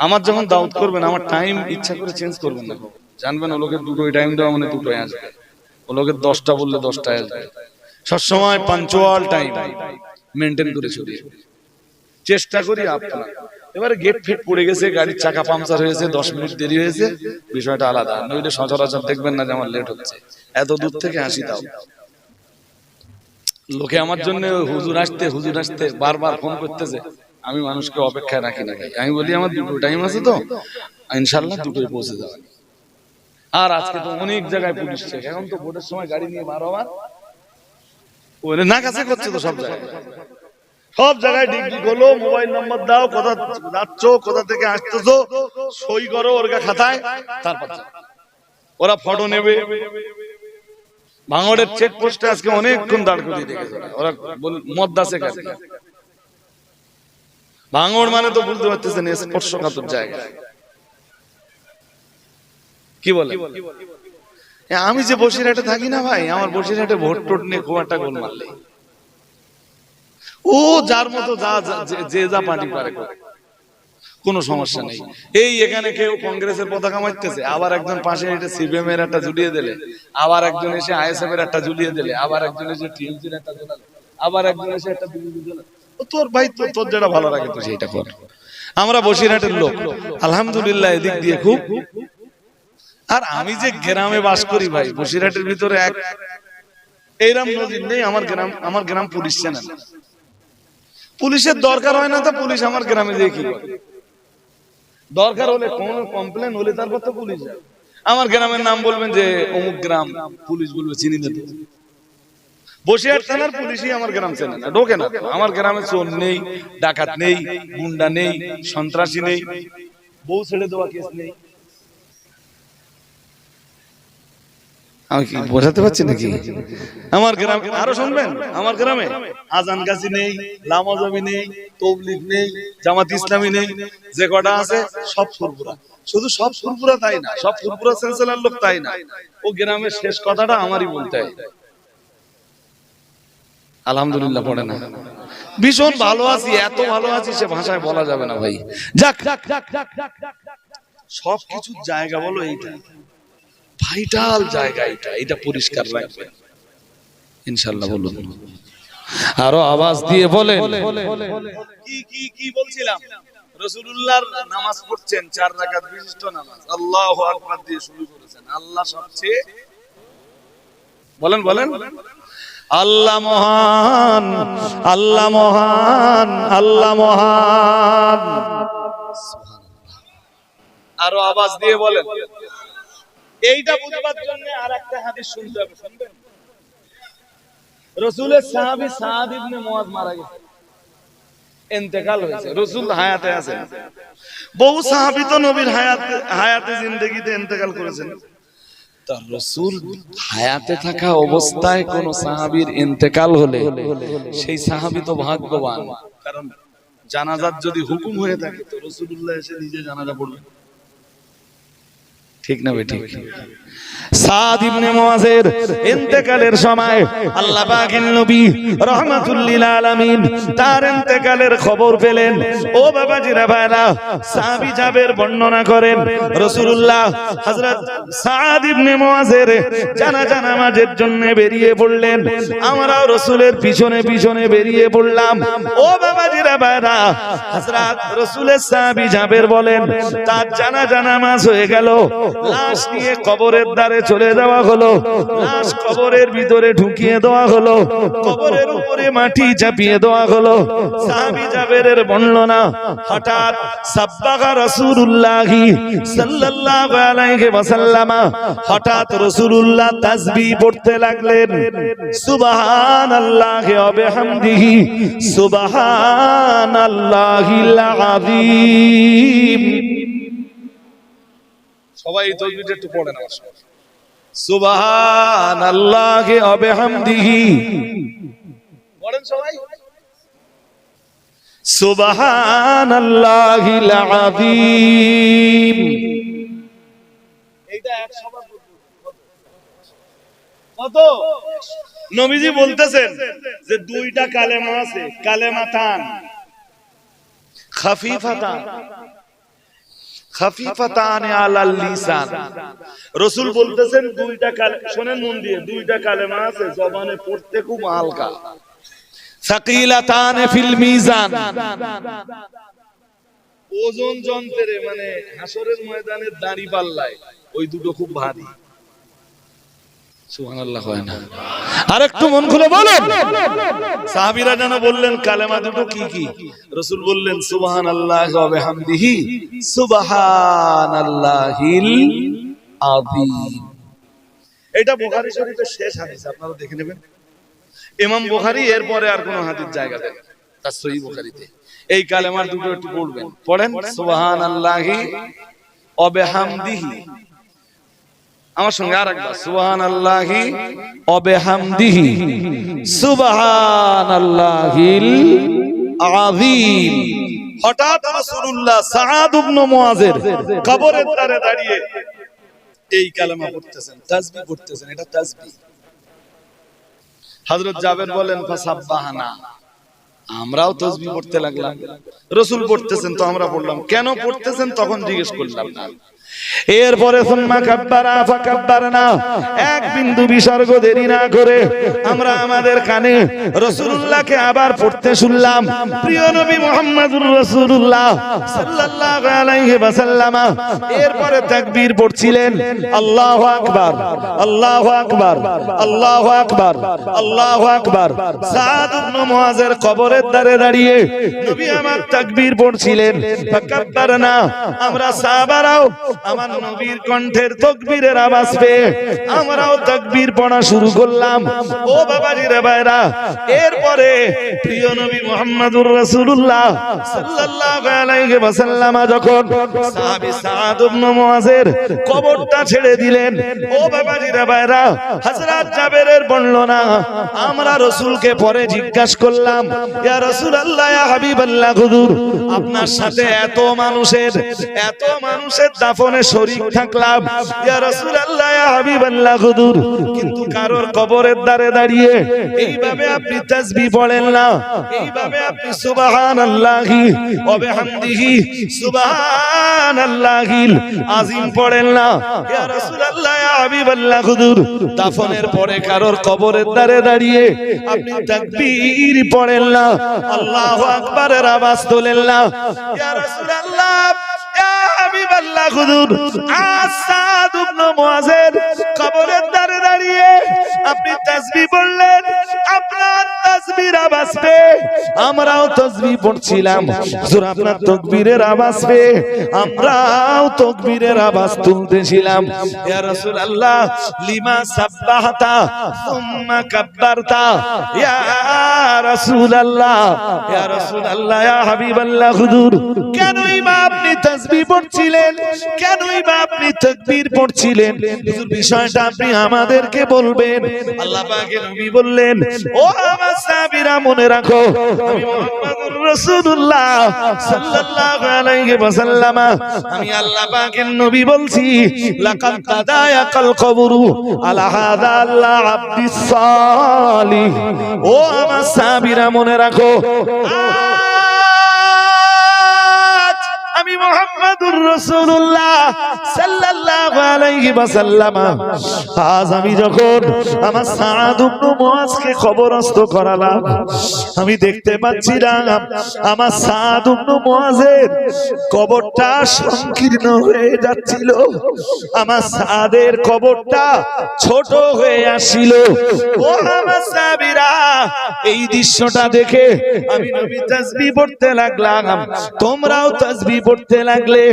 আমার যখন দাওয়াত করবেন আমার টাইম ইচ্ছা করে চেঞ্জ করবেন না, জানবেন ও লোকের দুটোই টাইম দেওয়া মানে দুটোই আসবে, ও লোকের 10টা বললে 10টায় আসবে। সবসময় পাঞ্চুয়াল টাইম মেনটেন করে চলি, চেষ্টা করি আপনার। এবারে গেট ফেট পড়ে গেছে, গাড়ির চাকা পাংচার হয়েছে, 10 মিনিট দেরি হয়েছে, বিষয়টা আলাদা। নইলে সচরাচর দেখবেন না যে আমার লেট হচ্ছে, এত দূর থেকে আসি তাও। লোকে আমার জন্য হুজুর আসতে বারবার ফোন করতেছে, আমি মানুষকে অপেক্ষায় রাখি না ভাই। আমি বলি আমার দুটো টাইম আছে তো, ইনশাল্লাহ দুটোই পৌঁছে যাবে। আর আজকে তো অনেক জায়গায় পুলিশ চেক, এখন তো ভোটের সময় গাড়ি নিয়ে বার হওয়ার ওরে না কাছে করছে তো সব জায়গায় ডিগ্রি হলো, মোবাইল নাম্বার দাও, কোথা যাচ্ছ, কোথা থেকে আসতেছো, সই করো ওর খাতায়, তারপর ওরা ফটো নেবে। ভাঙড়ের চেকপোস্টে আজকে অনেকক্ষণ দাঁড় করিয়ে রেখেছে ওরা, মদ্দাসে কাছে। ভাঙড় মানে তো বুঝতে পারতেছেন স্পর্শকাতর জায়গা। কি বলে আমি যে বসিরহাটে থাকি না ভাই, আমার বসিরহাটে ভোট টোট নিয়ে খুব একটা গোল মারলে ও যার মতো যে যা পার্টি পারে করে, কোনো সমস্যা নেই। এই এখানে কেউ কংগ্রেসের পতাকা মারতেছে, আবার একজন পাশে এটা সিপিএম এর একটা ঝুলিয়ে দিলে, আবার একজন এসে আইএসএফ এর একটা ঝুলিয়ে দিলে, আবার একজন এসে টিএমসির একটা ঝুলালো, আবার একজন এসে একটা বিজেপি ঝুলালো। তোর ভাই তোর যেটা ভালো লাগে তুই সেইটা কর। আমরা বসিরহাটের লোক আলহামদুলিল্লাহ এদিক দিয়ে খুব। আর আমি যে গ্রামে বাস করি ভাই, বসিরহাটের ভিতরে এক এইরকম নজির নেই। আমার গ্রাম পুলিশ চেনে না, পুলিশের দরকার হয় না, তো পুলিশ আমার গ্রামে দিয়ে কি করে? দরকার হলে কোন কমপ্লেন হলে তারপর তো পুলিশ যাবে। আমার গ্রামের নাম বলবেন যে অমুক গ্রাম, পুলিশ বলবে চিনি না। বসিরহাট থানার পুলিশই আমার গ্রাম চেনে না, ঢোকে না। আমার গ্রামে চোর নেই, ডাকাত নেই, গুন্ডা নেই, সন্ত্রাসী নেই, বউ ছেড়ে দেওয়া কেস নেই। আমি কি বোঝাতে পারছি নাকি? আমার গ্রামে আরো শুনবেন, আমার গ্রামে আজান গাছি নেই, লামাজাবি নেই, তবলিগ নেই, জামাত ইসলামী নেই, যে কটা আছে সব ফুরফুরা। শুধু সব ফুরফুরা তাই না, সব ফুরফুরা সেন্সেলার লোক তাই না, ও গ্রামের শেষ কথাটা আমারই বলতে হয়। আলহামদুলিল্লাহ পড়ে না, ভীষণ ভালো আছি, এত ভালো আছি সে ভাষায় বলা যাবে না ভাই। যাক, সবকিছুর জায়গা বলো এইটা ভাইটাল জায়গা, এটা পরিষ্কার রাখবেন ইনশাআল্লাহ। বলুন আরো আওয়াজ দিয়ে বলেন। কি বলছিলাম? রাসূলুল্লাহর নামাজ পড়ছেন 4 রাকাত বিশিষ্ট নামাজ, আল্লাহু আকবার দিয়ে শুরু করেছেন। আল্লাহ সবচেয়ে বলেন আল্লাহ মহান, আল্লাহ মহান, আল্লাহ মহান। আরো আওয়াজ দিয়ে বলেন। এইটা বুঝবার জন্য আরেকটা হাদিস শুনতে হবে, শুনবেন? রাসূলের সাহাবী সাদ ইবনে মুআয মারা গেছে, ইন্তেকাল হয়েছে, রাসূল হায়াতে আছেন। বহু সাহাবী তো নবীর হায়াতে জিন্দেগিতে ইন্তেকাল করেছেন। তার রাসূল হায়াতে থাকা অবস্থায় কোন সাহাবীর ইন্তেকাল হলে সেই সাহাবী তো ভাগ্যবান, কারণ জানাজার যদি হুকুম হয়ে থাকে তো রাসূলুল্লাহ এসে নিজে জানাজা পড়বেন, ঠিক না বেঠিক? সাদ ইবনে মুআযের ইন্তেকালের সময় আল্লাহ পাকের নবী রাহমাতুল লিল আলামিন তার ইন্তেকালের খবর পেলেন। ও বাবাজিরা ভাইরা, সাহাবী জাবের বর্ণনা করেন রাসূলুল্লাহ হযরত সাদ ইবনে মুআযের জানাজা নামাজের জন্য বেরিয়ে পড়লেন। আমরাও রাসূলের পিছনে পিছনে বেরিয়ে পড়লাম। ও বাবাজিরা ভাইরা, হযরত রাসূলের সাহাবী জাবের বলেন তার জানাজা নামাজ হয়ে গেল, লাশ নিয়ে কবরের ধারে চলে যাওয়া হলো, লাশ কবরের ভিতরে ঢুকিয়ে দেওয়া হলো, কবরের উপরে মাটি চাপিয়ে দেওয়া হলো। সাহাবী জাবেরের বর্ণনা, হঠাৎ সাব্বাহা রাসূলুল্লাহ সাল্লাল্লাহু আলাইহি ওয়াসাল্লাম, হঠাৎ রাসূলুল্লাহ তাসবিহ পড়তে লাগলেন, সুবহানাল্লাহি ওয়া বিহামদিহি সুবহানাল্লাহিল আযীম। সবাই তাসবিহটা একটু পড়েন আমার সাথে, সুবহানাল্লাহি ওয়া বিহামদিহি। পড়েন সবাই, সুবহানাল্লাহিল আযীম। এইটা 100 বার কত? নবীজি বলতেছেন যে দুইটা কালেমা আছে, কালেমাতান খাফিফাতান, খাফিফাতানে আলাল লিসান। রাসূল বলতেছেন দুইটা শোনেন মন দিয়ে, দুইটা কালেমা আছে জবানে পড়তে খুব হালকা, সাকিলাতানে ফিল মিজান, ওজন যন্ত্রে মানে হাসরের ময়দানের দাড়ি পাল্লায় ওই দুটো খুব ভারী। সুবহানাল্লাহ হয় না? আরেকটু মন খুলে বলেন। সাহাবীরা যেন বললেন কালেমা দুটো কি কি? রাসূল বললেন সুবহানাল্লাহি ওয়া বিহামদিহি সুবহানাল্লাহিল আযীম। এটা বুখারী শরীফের শেষ হাদিস, আপনারা দেখে নেবেন। ইমাম বুখারী এরপরে আর কোন হাদিস জায়গা দেন তার সহিহ বুখারীতে। এই কালেমার দুটো একটু পড়বেন, পড়েন সুবহানাল্লাহি ওয়া বিহামদিহি। আমার সঙ্গে আরেকবার সুবহানাল্লাহি ওয়া বিহামদিহি সুবহানাল্লাহিল আযীম। হঠাৎ রাসূলুল্লাহ সাআদ ইবনে মুআযের কবরের ধারে দাঁড়িয়ে এই কালেমা পড়তেছেন, তাসবিহ পড়তেছেন। এটা তাসবিহ। হযরত জাবের বলেন ফাসাব্বাহনা, আমরাও তাসবিহ পড়তে লাগলাম। রাসূল পড়তেছেন তো আমরা পড়লাম, কেন পড়তেছেন তখন জিজ্ঞেস করলাম না। এরপরে সুম্মা কাব্বারা ফাকাব্বারনা, এক বিন্দু বিসর্গ দেরি না করে আমরা আমাদের কানে রাসূলুল্লাহকে আবার পড়তে শুনলাম। প্রিয় নবী মুহাম্মদুর রাসূলুল্লাহ সাল্লাল্লাহু আলাইহি ওয়াসাল্লাম এরপরে তাকবীর পড়ছিলেন, আল্লাহু আকবার, আল্লাহু আকবার, আল্লাহু আকবার, আল্লাহু আকবার। সাদ ইবনে মুআযের কবরের ধারে দাঁড়িয়ে নবী আমার তাকবীর পড়ছিলেন। ফাকাব্বারনা, আমরা সাহাবারাও আমার নবীর কণ্ঠের তাকবীরের আওয়াজ পেয়ে আমরাও তাকবীর পড়া শুরু করলাম। ও বাবাজিরা ভাইরা, এরপরে প্রিয় নবী মুহাম্মদুর রাসূলুল্লাহ সাল্লাল্লাহু আলাইহি ওয়াসাল্লাম যখন সাহাবী সাদ ইবনে মুআযের কবরটা ছেড়ে দিলেন, ও বাবাজিরা ভাইরা, হযরত জাবেরের বর্ণনা, আমরা রাসূলকে পরে জিজ্ঞাসা করলাম, ইয়া রাসূলুল্লাহ, ইয়া হাবিবাল্লাহ, হুজুর আপনার সাথে এত মানুষের দাফনে শরীক থাকলাম, ইয়া রাসূলুল্লাহ, ইয়া হাবিবাল্লাহ, হুজুর, কিন্তু কারোর কবরের ধারে দাঁড়িয়ে এইভাবে আপনি তাসবিহ পড়েন না, এইভাবে আপনি সুবহানাল্লাহি ওয়া বিহামদিহি সুবহানাল্লাহিল আযীম পড়েন না, ইয়া রাসূলুল্লাহ, ইয়া হাবিবাল্লাহ, হুজুর, দাফনের পরে কারোর কবরের ধারে দাঁড়িয়ে আপনি তাকবীর পড়েন না, আল্লাহু আকবারের আওয়াজ তোলেন না, ইয়া রাসূলুল্লাহ, ইয়া হাবিবাল্লাহ, হুজুর, সাদ ইবনে মুআযের কবরের ধারে দাঁড়িয়ে আপনি তাসবিহ পড়লেন, আপনার তাসবিহর আওয়াজ পেয়ে আমরাও তাসবিহ পড়ছিলাম। হুজুর আপনার তাকবীরের আওয়াজ পেয়ে আমরাও তাকবীরের আওয়াজ তুলতেছিলাম। ইয়া রাসূলুল্লাহ, লিমা সাব্বাহতা সুম্মা কাব্বারতা, ইয়া রাসূলুল্লাহ, ইয়া রাসূলুল্লাহ, ইয়া হাবিবাল্লাহ, হুজুর, কেনই বা আপনি তাসবিহ পড়ছিলেন, কেনই বা আপনি তাকবীর পড়ছিলেন? হুজুর বিষয়টা আপনি আমাদেরকে বলবেন। আল্লাহ পাকের নবী বললেন, ও আমার সাহাবীরা মনে রাখো, আমি মুহাম্মদুর রাসূলুল্লাহ সাল্লাল্লাহু আলাইহি ওয়াসাল্লাম, আমি আল্লাহ পাকের নবী বলছি, লাকাদ তাদায়াকাল কবরু আলা হাযা আল্লাহ আব্দিস সালিহ। ও আমার সাহাবীরা মনে রাখো, আমি মুহাম্মদুর রাসূলুল্লাহ সাল্লাল্লাহু আলাইহি ওয়াসাল্লাম, আজ আমি যখন আমার সাদ ইবনে মুআযকে কবরস্থ করালাম, আমি দেখতে পাচ্ছিলাম আমার সাদ ইবনে মুআযের কবরটা সংকীর্ণ হয়ে যাচ্ছিল, আমার সাদের কবরটা ছোট হয়ে আসছিল। ও আমার সাহাবীরা, এই দৃশ্যটা দেখে আমি নবী তাসবিহ পড়তে লাগলাম, তোমরাও তাসবিহ পড়তে লাগলে,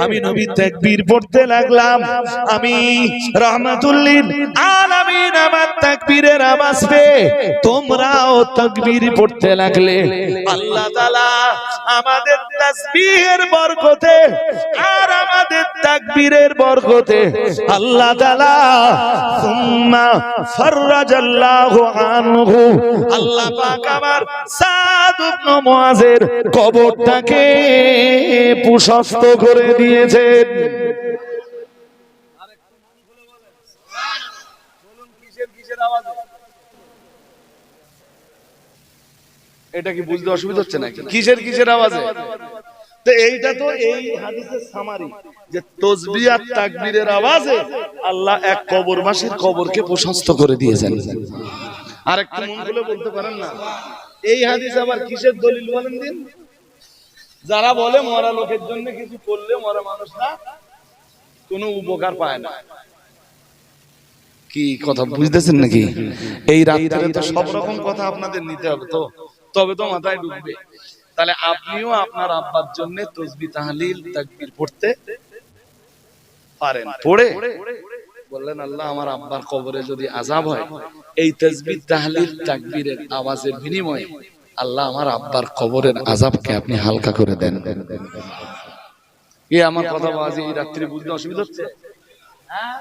আমি নবী তাকবীর পড়তে লাগলাম, আমি রাহমাতুল লিল আলামিন আমার তাকবীরের আওয়াজ পেয়ে তোমরাও তাকবীর পড়তে লাগলে। আল্লাহ তাআলা আমাদের তাসবিহের বরকতে আর আমাদের তাকবীরের বরকতে আল্লাহ তাআলা সুম্মা ফাররাজাল্লাহু আনহু, আল্লাহ পাক আমার সাদ ইবনে মুআযের কবরটাকে প্রশস্ত করে দিয়েছেন। এটা কি বুঝতে অসুবিধা হচ্ছে নাকি? কিসের আওয়াজে? তো এইটা তো এই হাদিসের সামারি যে তাসবিহ আর তাকবীরের আওয়াজে আল্লাহ এক কবরবাসীর কবরকে প্রশস্ত করে দিয়েছেন। আর একটু মন খুলে বলতে পারেন না এই হাদিস আবার কিসের দলিল বলেন দিন? যারা বলে মরা লোকের জন্য কিছু করলে মরা মানুষরা কোনো উপকার পায় না। কি কথা বুঝতেছেন নাকি? এই রাত্রে তো সব রকম কথা আপনাদের নিতে হবে, তো তবে তো মাথায় ঢুকবে। তাহলে আপনিও আপনার আব্বার জন্য তাসবিহ তাহলিল তাকবীর পড়তে পারেন। পড়ে বললেন আল্লাহ আমার আব্বার কবরে যদি আযাব হয়, এই তাসবিহ তাহলিল তাকবীরের আওয়াজের বিনিময়ে আল্লাহ আমার আব্বার কবরের আযাবকে আপনি হালকা করে দেন। কি আমার কথা বাজে এই রাত্রি বুঝতে অসুবিধা হচ্ছে? হ্যাঁ,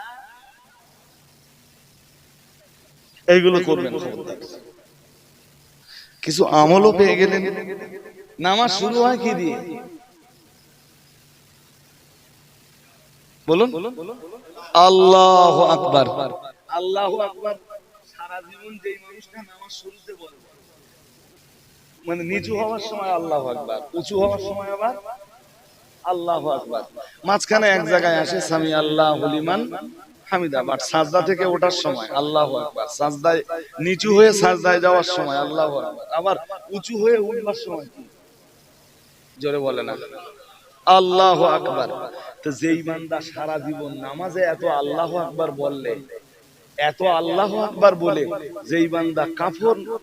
এইগুলো করবেন। কিছু আমলও পেয়ে গেলেন। নামাজ শুরু হয় কি দিয়ে বলুন? আল্লাহু আকবার। আল্লাহু আকবার সারা জীবন যেই মানুষটা নামাজ শুরুতে বলে, মানে নিচু হওয়ার সময় আল্লাহু আকবার, উঁচু হওয়ার সময় আবার আল্লাহু আকবার, মাঝখানে এক জায়গায় আসে সামি আল্লাহু লিমান হামিদা, বাট সাজদা থেকে ওঠার সময় আল্লাহু আকবার, সাজদায় নিচু হয়ে সাজদায় যাওয়ার সময় আল্লাহু আকবার, আবার উঁচু হয়ে উঠবার সময় কি জোরে বলে না আল্লাহু আকবার। তো যেই বান্দা সারা জীবন নামাজে এত আল্লাহু আকবার বললে, এত আল্লাহু আকবার বলে যেই বান্দা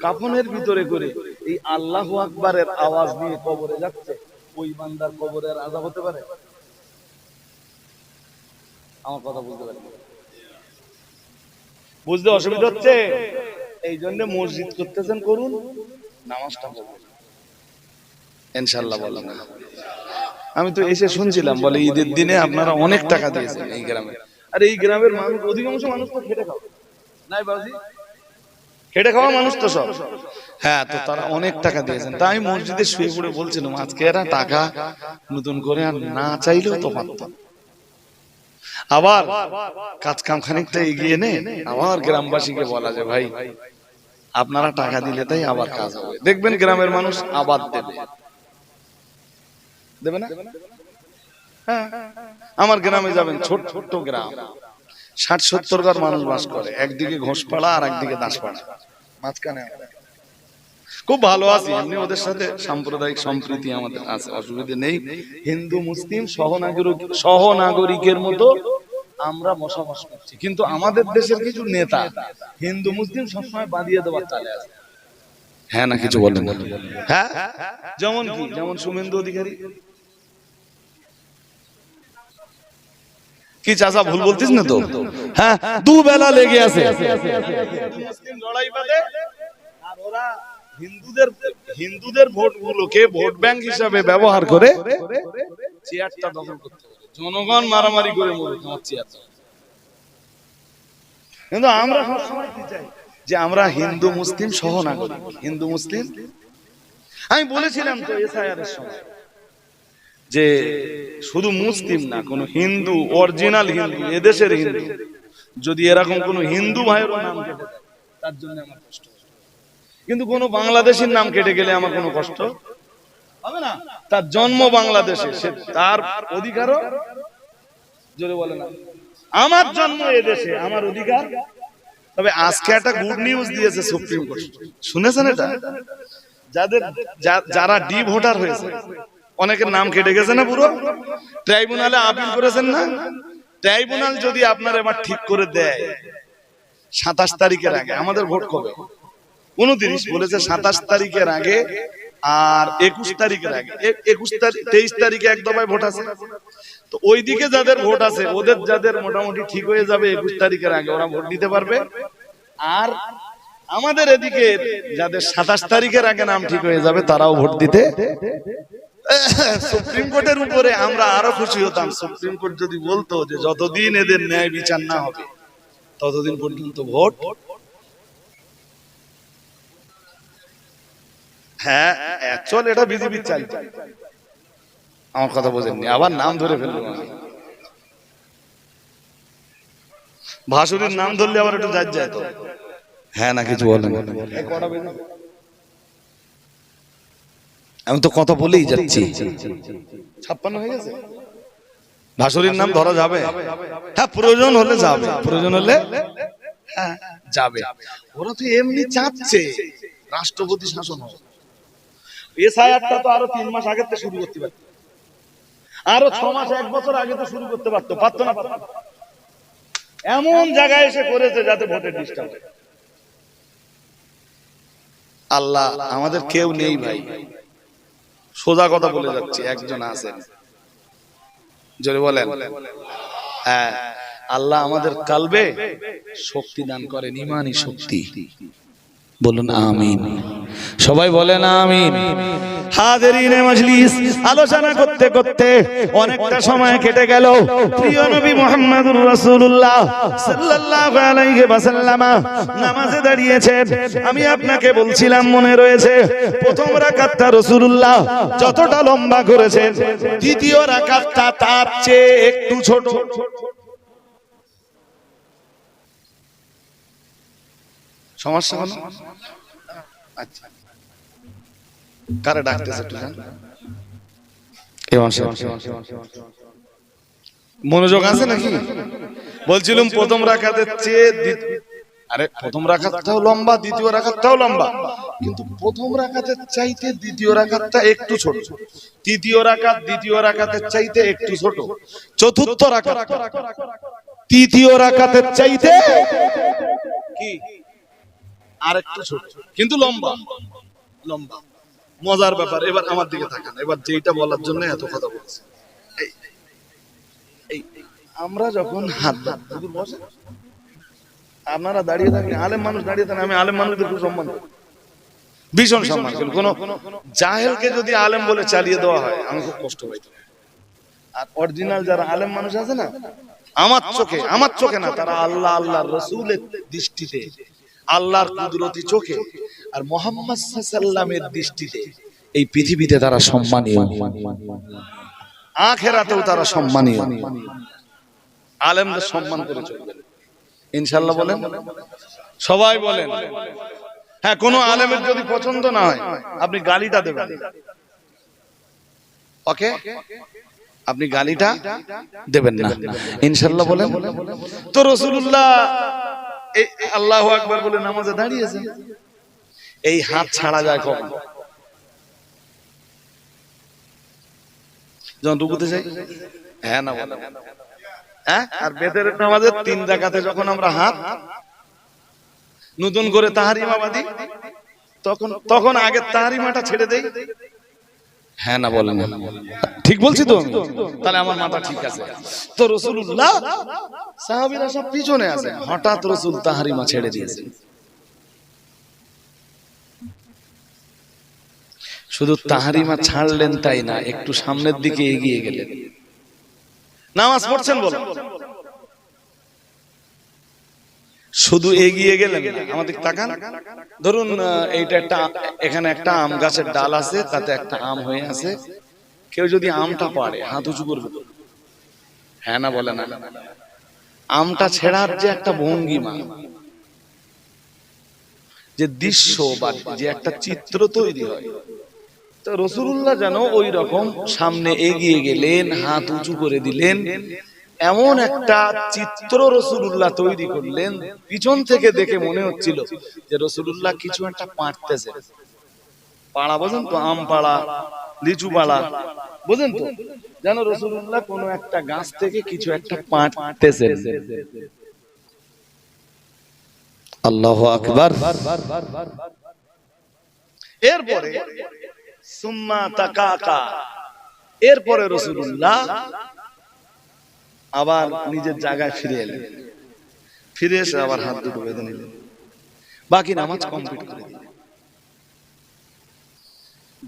কাফনের ভিতরে করে এই আল্লাহু আকবারের আওয়াজ নিয়ে কবরে যাচ্ছে, ওই বান্দার কবরের আযাব হতে পারে? আমার কথা বুঝতে পারেন? বুঝতে অসুবিধা হচ্ছে? এই জন্য মসজিদ করতেছেন করুন, নামাজটা পড়ুন ইনশাআল্লাহ। বলেন আমি তো এসে শুনছিলাম বলে ঈদের দিনে আপনারা অনেক টাকা দিয়েছেন এই গ্রামে। আর এই গ্রামের মানুষ অধিকাংশ মানুষ তো খেটে খাওয়া, নাই বাবুজি? খেটে খাওয়া মানুষ তো সব। হ্যাঁ, তো তারা অনেক টাকা দিয়েছেন। তাই আমি মসজিদে শুয়ে পড়ে বলছিলাম আজকে এরা টাকা নতুন করে আর না চাইলেও তো পারত। আবার কাজ কাম খানিকটা এগিয়ে নে, আবার গ্রামবাসীকে বলা যে ভাই আপনারা টাকা দিলে তাই আবার কাজ হবে। দেখবেন গ্রামের মানুষ আবার দেবে, দেবে না? হ্যাঁ, আমার গ্রামে যাবেন, ছোট ছোট গ্রাম, ৬০-৭০ ঘর মানুষ বাস করে, একদিকে ঘোষপাড়া আর একদিকে দাসপাড়া, মাঝখানে খুব ভালো আছি। এমনি ওদের সাথে সাম্প্রদায়িক সম্প্রীতি আমাদের আছে, অসুবিধা নেই। হিন্দু মুসলিম সহনাগরিকের মতো আমরা বসবাস করছি। কিন্তু আমাদের দেশের কিছু নেতা হিন্দু মুসলিম সবসময় বাঁধিয়ে দেওয়ার চালে আছে। হ্যাঁ না কিছু বলেন? হ্যাঁ, যেমন কি? যেমন শুভেন্দু অধিকারী। কি চাচা ভুল বলতিস না তো? হ্যাঁ, দুবেলা লেগে আছে মুসলিম লড়াই বাদে, আর ওরা হিন্দুদের ভোটগুলোকে ভোট ব্যাংক হিসাবে ব্যবহার করে চেয়ারটা দখল করতে পারে। জনগণ মারামারি করে মরে তোমার চেয়ারটা। কিন্তু আমরা সবসময় কি চাই যে আমরা হিন্দু মুসলিম সহনাগরিক, হিন্দু মুসলিম। আমি বলেছিলাম তো এসআইআর এর সময় যে শুধু মুসলিম না, কোন হিন্দু, অরিজিনাল হিন্দু, এদেশের হিন্দু, যদি এরকম কোন হিন্দু ভাইয়ের নাম কেটে দেয় তার জন্য আমার কষ্ট, কিন্তু কোন বাংলাদেশের নাম কেটে গেলে আমার কোনো কষ্ট হবে না। তার জন্ম বাংলাদেশে, সে তার অধিকারও জোরে বলে না আমার জন্ম এদেশে, আমার অধিকার। তবে আজকে একটা গুড নিউজ দিয়েছে সুপ্রিম কোর্ট, শুনেছেন এটা? যারা ডি ভোটার হয়েছে অনেকের নাম কেটে গেছে না, পুরো ট্রাইব্যুনালে আপিল করেছেন না? ট্রাইব্যুনাল যদি আপনার এবার ঠিক করে দেয় ২৭ তারিখের আগে, আমাদের ভোট কবে? ২৯ বলেছে, ২৭ তারিখের আগে আর ২১ তারিখের আগে, ২৩ তারিখে এক দফায় ভোট আছে। তো ওইদিকে যাদের ভোট আছে, ওদের যাদের মোটামুটি ঠিক হয়ে যাবে ২১ তারিখের আগে, ওরা ভোট দিতে পারবে। আর আমাদের এদিকে যাদের ২৭ তারিখের আগে নাম ঠিক হয়ে যাবে, তারাও ভোট দিতে। সুপ্রিম কোর্টের উপরে আমরা আরো খুশি হতাম, সুপ্রিম কোর্ট যদি বলতো যে যতদিন এদের ন্যায় বিচার না হবে ততদিন পর্যন্ত ভোট। হ্যাঁ, অ্যাকচুয়ালি এটা বিজেপির চাল। আমার কথা বোঝেননি, আবার নাম ধরে ফেললো। ভাসুরির নাম ধরলে আবার একটু যায় তো। হ্যাঁ না কিছু বলেন? আমি তো কথা বলেই যাচ্ছি। 56 হয়ে গেছে। ভাসুরীর নাম ধরা যাবে? হ্যাঁ, প্রয়োজন হলে যাবে, প্রয়োজন হলে হ্যাঁ যাবে। ওরা তো এমনি চাচ্ছে রাষ্ট্রপতি শাসন হবে। এসআইআরটা তো আরো 3 মাস আগে থেকে শুরু করতে পারত, আরো 6 মাস 1 বছর আগে তো শুরু করতে পারতো, পারতো না? এমন জায়গায় এসে করেছে যাতে ভোটের ডিস্টার্ব হয়। আল্লাহ আমাদের কেউ নেই ভাই, সোজা কথা বলে যাচ্ছি, একজন আছেন, জোরে বলেন। হ্যাঁ, আল্লাহ আমাদের কালবে শক্তি দান করেন, ঈমানি শক্তি। বলুন আমিন, সবাই বলেন আমিন। হাজিরিনে মজলিস, আলোচনা করতে করতে অনেকটা সময় কেটে গেল। প্রিয় নবী মুহাম্মদুর রাসূলুল্লাহ সাল্লাল্লাহু আলাইহি ওয়াসাল্লাম নামাজে দাঁড়িয়েছেন। আমি আপনাকে বলছিলাম, মনে রয়েছে, প্রথম রাকাতটা রাসূলুল্লাহ যতটা লম্বা করেছেন, দ্বিতীয় রাকাতটা তার চেয়ে একটু ছোট। সমস্যা হলো? আচ্ছা, কারে ডাকতেছে একটু জান? মনোযোগ আছে নাকি? বলছিলাম প্রথম রাকাতের চেয়ে আরে প্রথম রাকাতটাও লম্বা, দ্বিতীয় রাকাতটাও লম্বা, কিন্তু প্রথম রাকাতের চাইতে দ্বিতীয় রাকাতটা একটু ছোট। তৃতীয় রাকাত দ্বিতীয় রাকাতের চাইতে একটু ছোট। চতুর্থ রাকাত তৃতীয় রাকাতের চাইতে কি আরেকটু ছোট, কিন্তু লম্বা। লম্বা মজার ব্যাপার। এবার আমার দিকে তাকান, এবার যেটা বলার জন্য এত কথা বলছি। আমরা যখন হাত বসে, আপনারা দাঁড়িয়ে থাকলে, আলেম মানুষ দাঁড়িয়ে থাকেন, আমি আলেম মানুষদের খুব সম্মান করি, ভীষণ সম্মান করি। কোন জাহেলকে যদি আলেম বলে চালিয়ে দেওয়া হয়, আমি খুব কষ্ট পাই। আর অরিজিনাল যারা আলেম মানুষ আছে না, আমার চোখে না, তারা আল্লাহ আল্লাহর রাসূলের দৃষ্টিতে, আল্লাহর কুদরতি চোখে আর মুহাম্মদ সাল্লাল্লাহু দৃষ্টিতে এই পৃথিবীতে তারা সম্মানীয়, আখিরাতেও তারা সম্মানীয়। আলেমদের সম্মান করে চলবেন ইনশাআল্লাহ। বলেন সবাই, বলেন। হ্যাঁ, কোন আলেমের যদি পছন্দ না হয়, আপনি গালিটা দেবেন, ওকে? আপনি গালিটা দেবেন না ইনশাআল্লাহ। বলেন তো রাসূলুল্লাহ আল্লাহু আকবার বলে নামাজে দাঁড়িয়েছেন। এই হাত ছাড়া যায় কখন? যখন রুকুতে যাই, হ্যাঁ না বলেন? হ্যাঁ, আর বেতের নামাজের 3 রাকাতে যখন আমরা হাত নতুন করে তাহরিমা বাঁধি, তখন আগে তাহরিমাটা ছেড়ে দেই, হ্যাঁ না বলেন? ঠিক বলছি তো আমি? তাহলে আমার মাথা ঠিক আছে। তো রাসূলুল্লাহ, সাহাবীরা সব পিছনে আছে, হঠাৎ রাসূল তাহরিমা ছেড়ে দিয়েছেন। শুধু তাহরিমা ছাড়লেন তাই না, একটু সামনের দিকে এগিয়ে গেলেন। নামাজ পড়ছেন বলো, শুধু এগিয়ে গেলেন না, আমাদের তাকান। ধরুন এইটা একটা, এখানে একটা আম গাছের ডাল আছে, তাতে একটা আম হয়ে আছে। কেউ যদি আমটা পারে, হাত উঁচু করবে, হ্যাঁ না বলে না? আমটা ছেড়ার যে একটা ভঙ্গিমা, যে দৃশ্য বা যে একটা চিত্র তৈরি হয়, তো রাসূলুল্লাহ যেন ওই রকম সামনে এগিয়ে গেলেন, হাত উঁচু করে দিলেন, এমন একটা চিত্র রাসূলুল্লাহ তৈরি করলেন। পিছন থেকে দেখে মনে হচ্ছিল যে রাসূলুল্লাহ কিছু একটা পাড়তেছে। পাড়া বোঝেন তো? আম পাড়া, লিচু পাড়া, বোঝেন তো? যেন রাসূলুল্লাহ কোনো একটা গাছ থেকে কিছু একটা পাড়তেছে। আল্লাহু আকবার। এরপরে সুম্মা তাকাকা, এরপরে রাসূলুল্লাহ আবার নিজের জায়গায় ফিরে এলেন। ফিরে এসে আবার হাত দুটো বেঁধে নিলেন, বাকি নামাজ কমপ্লিট করে দিলেন।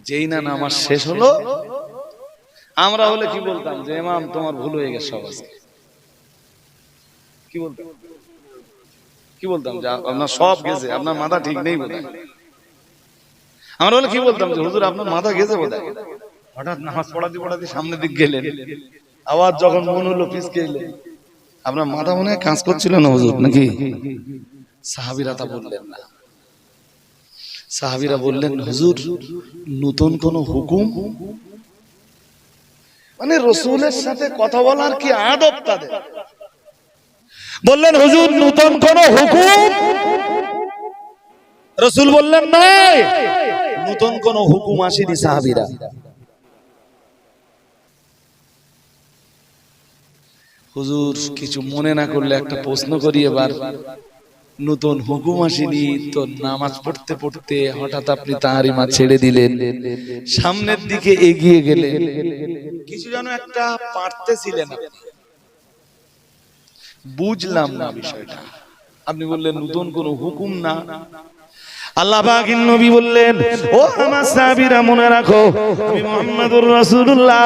যেই না নামাজ শেষ হলো, আমরা হলে কি বলতাম? যে ইমাম তোমার ভুল হয়ে গেছে সব আজকে। কি বলতাম? কি বলতাম? যে আপনার সব গেছে, আপনার মাথা ঠিক নেই বোধহয়। আমরা হলে কি বলতাম? যে হুজুর আপনার মাথা গেছে বোধহয়। হঠাৎ নামাজ পড়াতে পড়াতে সামনের দিক গেলেন, আবার যখন মন হলো পিছকে এলেন, আপনার মাথা মনে হয় কাজ করছিল না হুজুর নাকি? সাহাবীরা তা বললেন না। সাহাবীরা বললেন, হুজুর নতুন কোন হুকুম? মানে রাসূলের সাথে কথা বলার কি আদব তাদের। বললেন, হুজুর নতুন কোন হুকুম? রাসূল বললেন, নাই, নতুন কোন হুকুম আসেনি। সাহাবীরা, হুজুর কিছু মনে না করলে একটা প্রশ্ন করি এবার। নতুন হুকুম আসেনি তো নামাজ পড়তে পড়তে হঠাৎ আপনি তাহারিমা ছেড়ে দিলেন, সামনের দিকে এগিয়ে গেলেন, কিছু যেন একটা পারতেছিলেন আপনি, বুঝলাম না বিষয়টা। আপনি বললেন নতুন কোন হুকুম না। আল্লাহ পাকের নবী বললেন, ও আমার সাহাবীরা মনে রাখো, আমি মুহাম্মদুর রাসূলুল্লাহ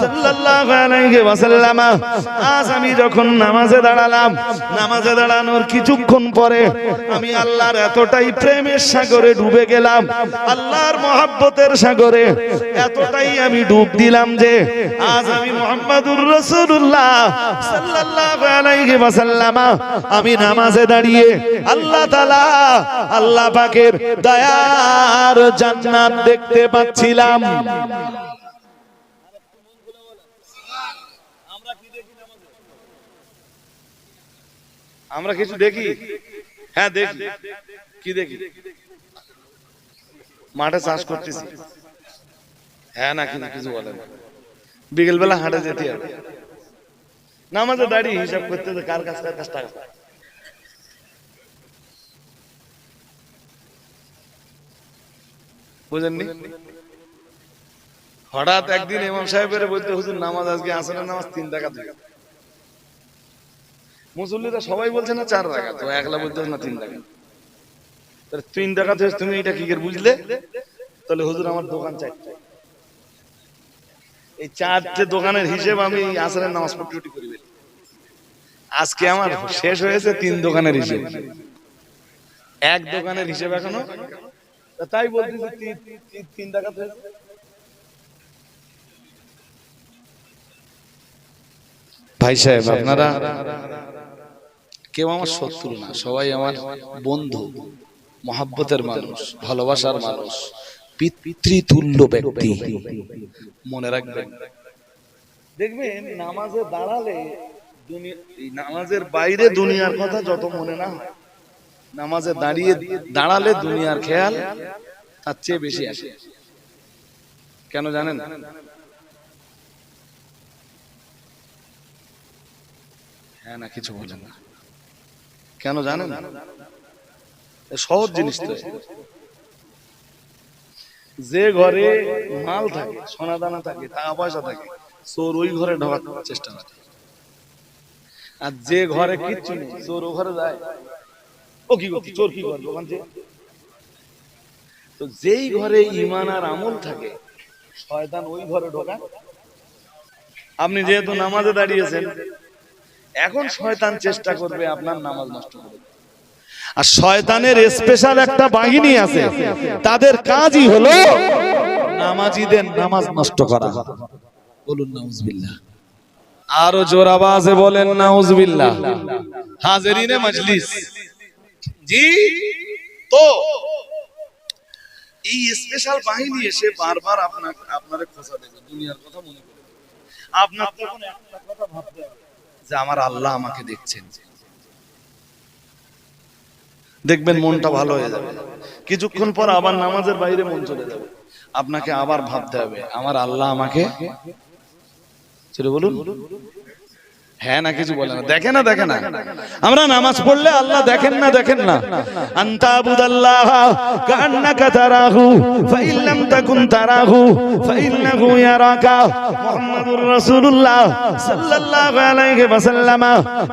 সাল্লাল্লাহু আলাইহি ওয়াসাল্লাম আজ আমি যখন নামাজে দাঁড়ালাম, নামাজে দাঁড়ানোর কিছুক্ষণ পরে আমি আল্লাহর এতটাই প্রেমের সাগরে ডুবে গেলাম, আল্লাহর মহব্বতের সাগরে এতটাই আমি ডুব দিলাম যে আজ আমি মুহাম্মদুর রাসূলুল্লাহ সাল্লাল্লাহু আলাইহি ওয়াসাল্লাম আমি নামাজে দাঁড়িয়ে আল্লাহ তাআলা, আল্লাহ পাকের দয়ার জান্নাত দেখতে পাচ্ছিলাম। আমরা কিছু দেখি? হ্যাঁ দেখি। কি দেখি? মাঠে চাষ করতেছি। হ্যাঁ না কিন্তু কিছু বলেন। বিকেল বেলা হাটে যেতে হবে, নামাজে দাঁড়িয়ে হিসাব করতে কার কাছ টাকা। বুঝেননি? হঠাৎ একদিন ইমাম সাহেবের বলতে, হুজুর নামাজ আজকে আসরের নামাজ 3 রাকাত হয়ে গেল। মুসল্লিরা সবাই বলছে না 4 রাকাত, তো একলা বলতে না 3 রাকাত। তাহলে 3 রাকাত হয়েছে, তুমি এটা কি করে বুঝলে? তাহলে হুজুর আমার দোকান 4টা, এই 4টে দোকানের হিসেব আমি আসরের নামাজ পড়তে করি। আজকে আমার শেষ হয়েছে 3 দোকানের হিসেব, এক দোকানের হিসেব এখনো। তাই বলতেছি 3 রাকাত হয়েছে। ভাই সাহেব, আপনারা কেউ আমার শত্রু না, সবাই আমার বন্ধু, মহব্বতের মানুষ, ভালোবাসার মানুষ, পিতৃতুল্য ব্যক্তি। মনে রাখবেন, দেখবেন নামাজে দাঁড়ালে নামাজের বাইরে দুনিয়ার কথা যত মনে না হয়, নামাজে দাঁড়ালে দুনিয়ার খেয়াল তার চেয়ে বেশি আসে। কেন জানেন? হ্যাঁ না কিছু বলেন না। কেন জানেন? সহজ জিনিস তো। যে ঘরে মাল থাকে, সোনা দানা থাকে, টাকা পয়সা থাকে, চোর ওই ঘরে ঢোকার চেষ্টা করে। আর যে ঘরে কিচ্ছু নেই, চোর ও ঘরে যায়। ও কি করছে? চোর কি করবে ওখান থেকে? তো যেই ঘরে ঈমান আর আমল থাকে, শয়তান ওই ঘরে ঢোকায়। আপনি যেহেতু নামাজে দাঁড়িয়েছেন, এখন শয়তান চেষ্টা করবে আপনার নামাজ নষ্ট করে। আর শয়তানের স্পেশাল একটা বাহিনী আছে, তাদের কাজই হলো নামাজীদের নামাজ নষ্ট করা। বলুন নাউজুবিল্লাহ। আরো জোর আওয়াজে বলেন নাউজুবিল্লাহ। হাজিরিনে মজলিস, জি তো এই স্পেশাল বাহিনী এসে বারবার আপনারে খোঁচা দেবে, দুনিয়ার কথা মনে করে। আপনার তখন একটা কথা ভাবতে হবে যে আমার আল্লাহ আমাকে দেখছেন। দেখবেন মনটা ভালো হয়ে যাবে। কিছুক্ষণ পর আবার নামাজের বাইরে মন চলে যাবে, আপনাকে আবার ভাবতে হবে আমার আল্লাহ আমাকে। চলে বলুন হ্যাঁ না কিছু বলে না। দেখে না, দেখে না। আমরা নামাজ পড়লে আল্লাহ দেখেন না, দেখেন না। আনতাবুদাল্লাহ কান্নাকা তারাহু ফাইন লাম তাকুন তারাহু ফাইন্নাহু ইয়ারাকা। মুহাম্মাদুর রাসূলুল্লাহ সাল্লাল্লাহু আলাইহি ওয়াসাল্লাম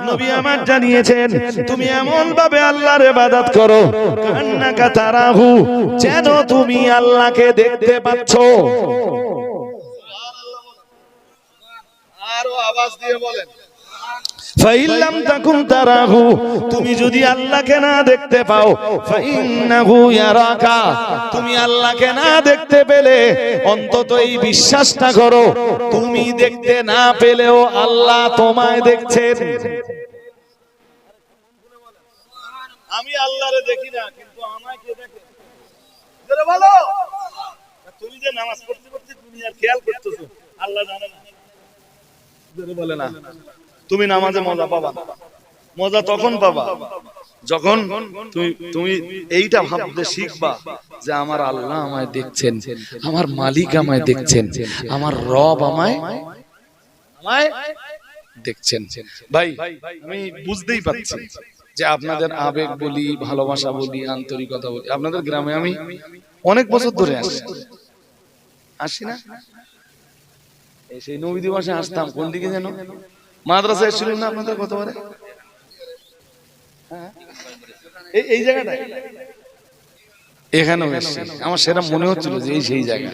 নবী আমার জানিয়েছেন, তুমি এমন ভাবে আল্লাহর ইবাদত করো কান্নাকা তারাহু, যেন তুমি আল্লাহকে দেখতে পাচ্ছ। আরো আওয়াজ দিয়ে বলেন, ফাইল্লাম তাকুন তারাহু, তুমি যদি আল্লাহকে না দেখতে পাও, ফাইন্নাহু ইয়ারাকা, তুমি আল্লাহকে না দেখতে পেলে অন্তত এই বিশ্বাসটা করো, তুমি দেখতে না পেলেও আল্লাহ তোমায় দেখছেন। আমি আল্লাহরে দেখি না, কিন্তু আমাকে দেখে। বলো। তুমি যে নামাজ পড়তে পড়তে দুনিয়ার খেয়াল করতেছো, আল্লাহ জানে না? জোরে বলে না। তুমি নামাজে মজা পাবা না। মজা তখন পাবা যখন তুমি এইটা ভাবতে শিখবা যে আমার আল্লাহ আমায় দেখছেন, আমার মালিক আমায় দেখছেন, আমার রব আমায় দেখছেন। ভাই আমি বুঝতেই পারছি যে আপনাদের আবেগ বলি, ভালোবাসা বলি, আন্তরিকতা বলি, আপনাদের গ্রামে আমি অনেক বছর ধরে আসি না? সেই নবী দিবসে আসতাম। কোন দিকে যেন মাদ্রাসায় ছিলেন না আপনাদের গতবারে? এই জায়গাটায় এখানেও এসেছি। আমার সেটা মনে হচ্ছিল যে এই সেই জায়গা।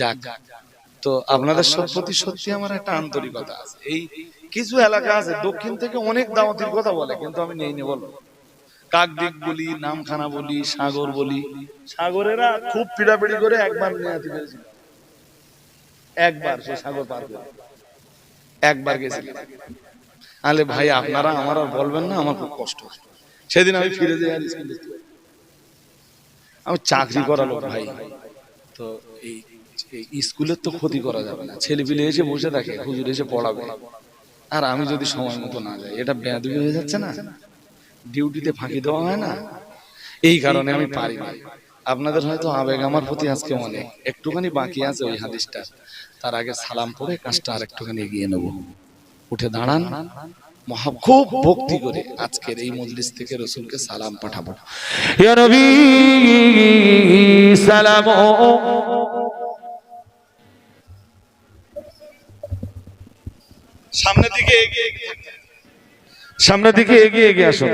যাক, তো আপনাদের সব প্রতি সত্যি আমার একটা আন্তরিকতা আছে। এই কিছু এলাকা আছে দক্ষিণ থেকে অনেক দাওয়াতির কথা বলে, কিন্তু আমি নেই নে বলবো। কাকদ্বীপ বলি, নামখানা বলি, সাগর বলি, সাগরেরা খুব পিড়াপিড়ি করে একবার নিয়াতি পেরেছিল। একবার সে সাগর পার করে একবার গেছিল। আলে ভাই আপনারা আমার আর বলবেন না, আমার খুব কষ্ট। সেদিন আমি ফিরে যাই আর স্কুলে, আমি চাকরি করালো ভাই। তো এই স্কুলের তো ক্ষতি করা যাবে না, ছেলে পিলে এসে বসে থাকে, হুজুর এসে পড়াবে, আর আমি যদি সময় মতো না যাই, এটা বেয়াদবি হয়ে যাচ্ছে না? ডিউটিতে ফাঁকি দেওয়া হয় না? এই কারণে আমি পারি না। আপনাদের হয়তো আবেগ আমার প্রতি আজকে অনেক, একটুখানি বাকি আছে ওই হাদিসটা। তার আগে সালাম পড়ে কাজটা আর একটুখানি এগিয়ে নেব। উঠে দাঁড়ান, খুব ভক্তি করে আজকের এই মজলিস থেকে রসুলকে সালাম পাঠাবো। ইয়া নবী সালাম। সামনের দিকে এগিয়ে সামনের দিকে এগিয়ে এগিয়ে আসো।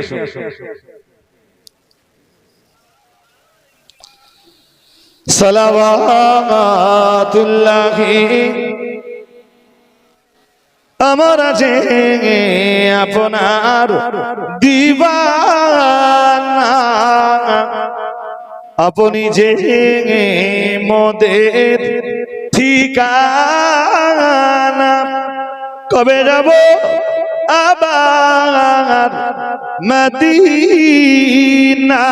সালাওয়াতুল্লাহি আমার আছে আপনার দিবানা, আপনি যে মোদের ঠিকানা, কবে যাব আবার মদিনা,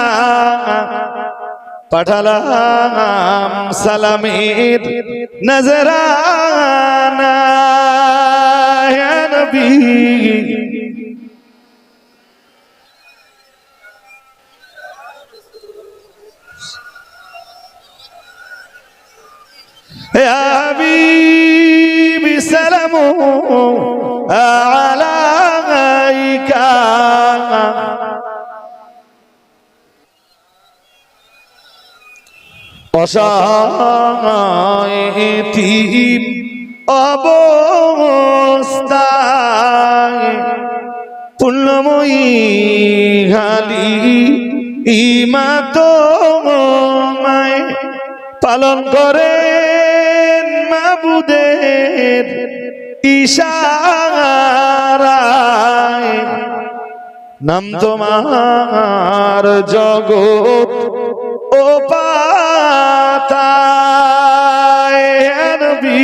পাঠালাম সালামের নজরানা, ইয়া নবী ইয়া হাবিবি সালামু আলাইকা, অসহায় অবস্থায় পুণ্যময়ী হালি ইমাত মায় পালন করেন মাবুদের ইশারায়, নাম তোমার জগৎ ও পাতায়, হে নবী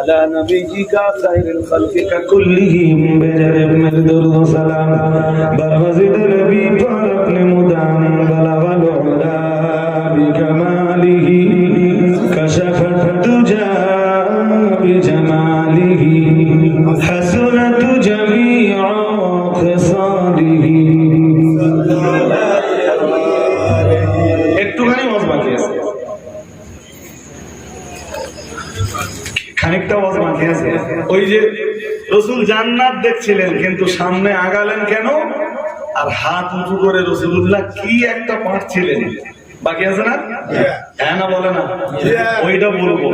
على نبيك خير الخلق كلهم بجرب من درد سلام برمزد نبی پر اپنے مدام بلغ العلا بكماله كشف الدجى بجماله حسنت جميع خصاله একটুখানি ওয়াজ বাকি আছে খানিকটা ওয়াজ বাকি আছে ওই যে রাসূল জান্নাত দেখছিলেন কিন্তু সামনে আগালেন কেন আর হাত উঁচু করে রাসূলুল্লাহ কি একটা পাঠছিলেন বাকি আছে না হ্যাঁ না বলে না ওইটা বলবো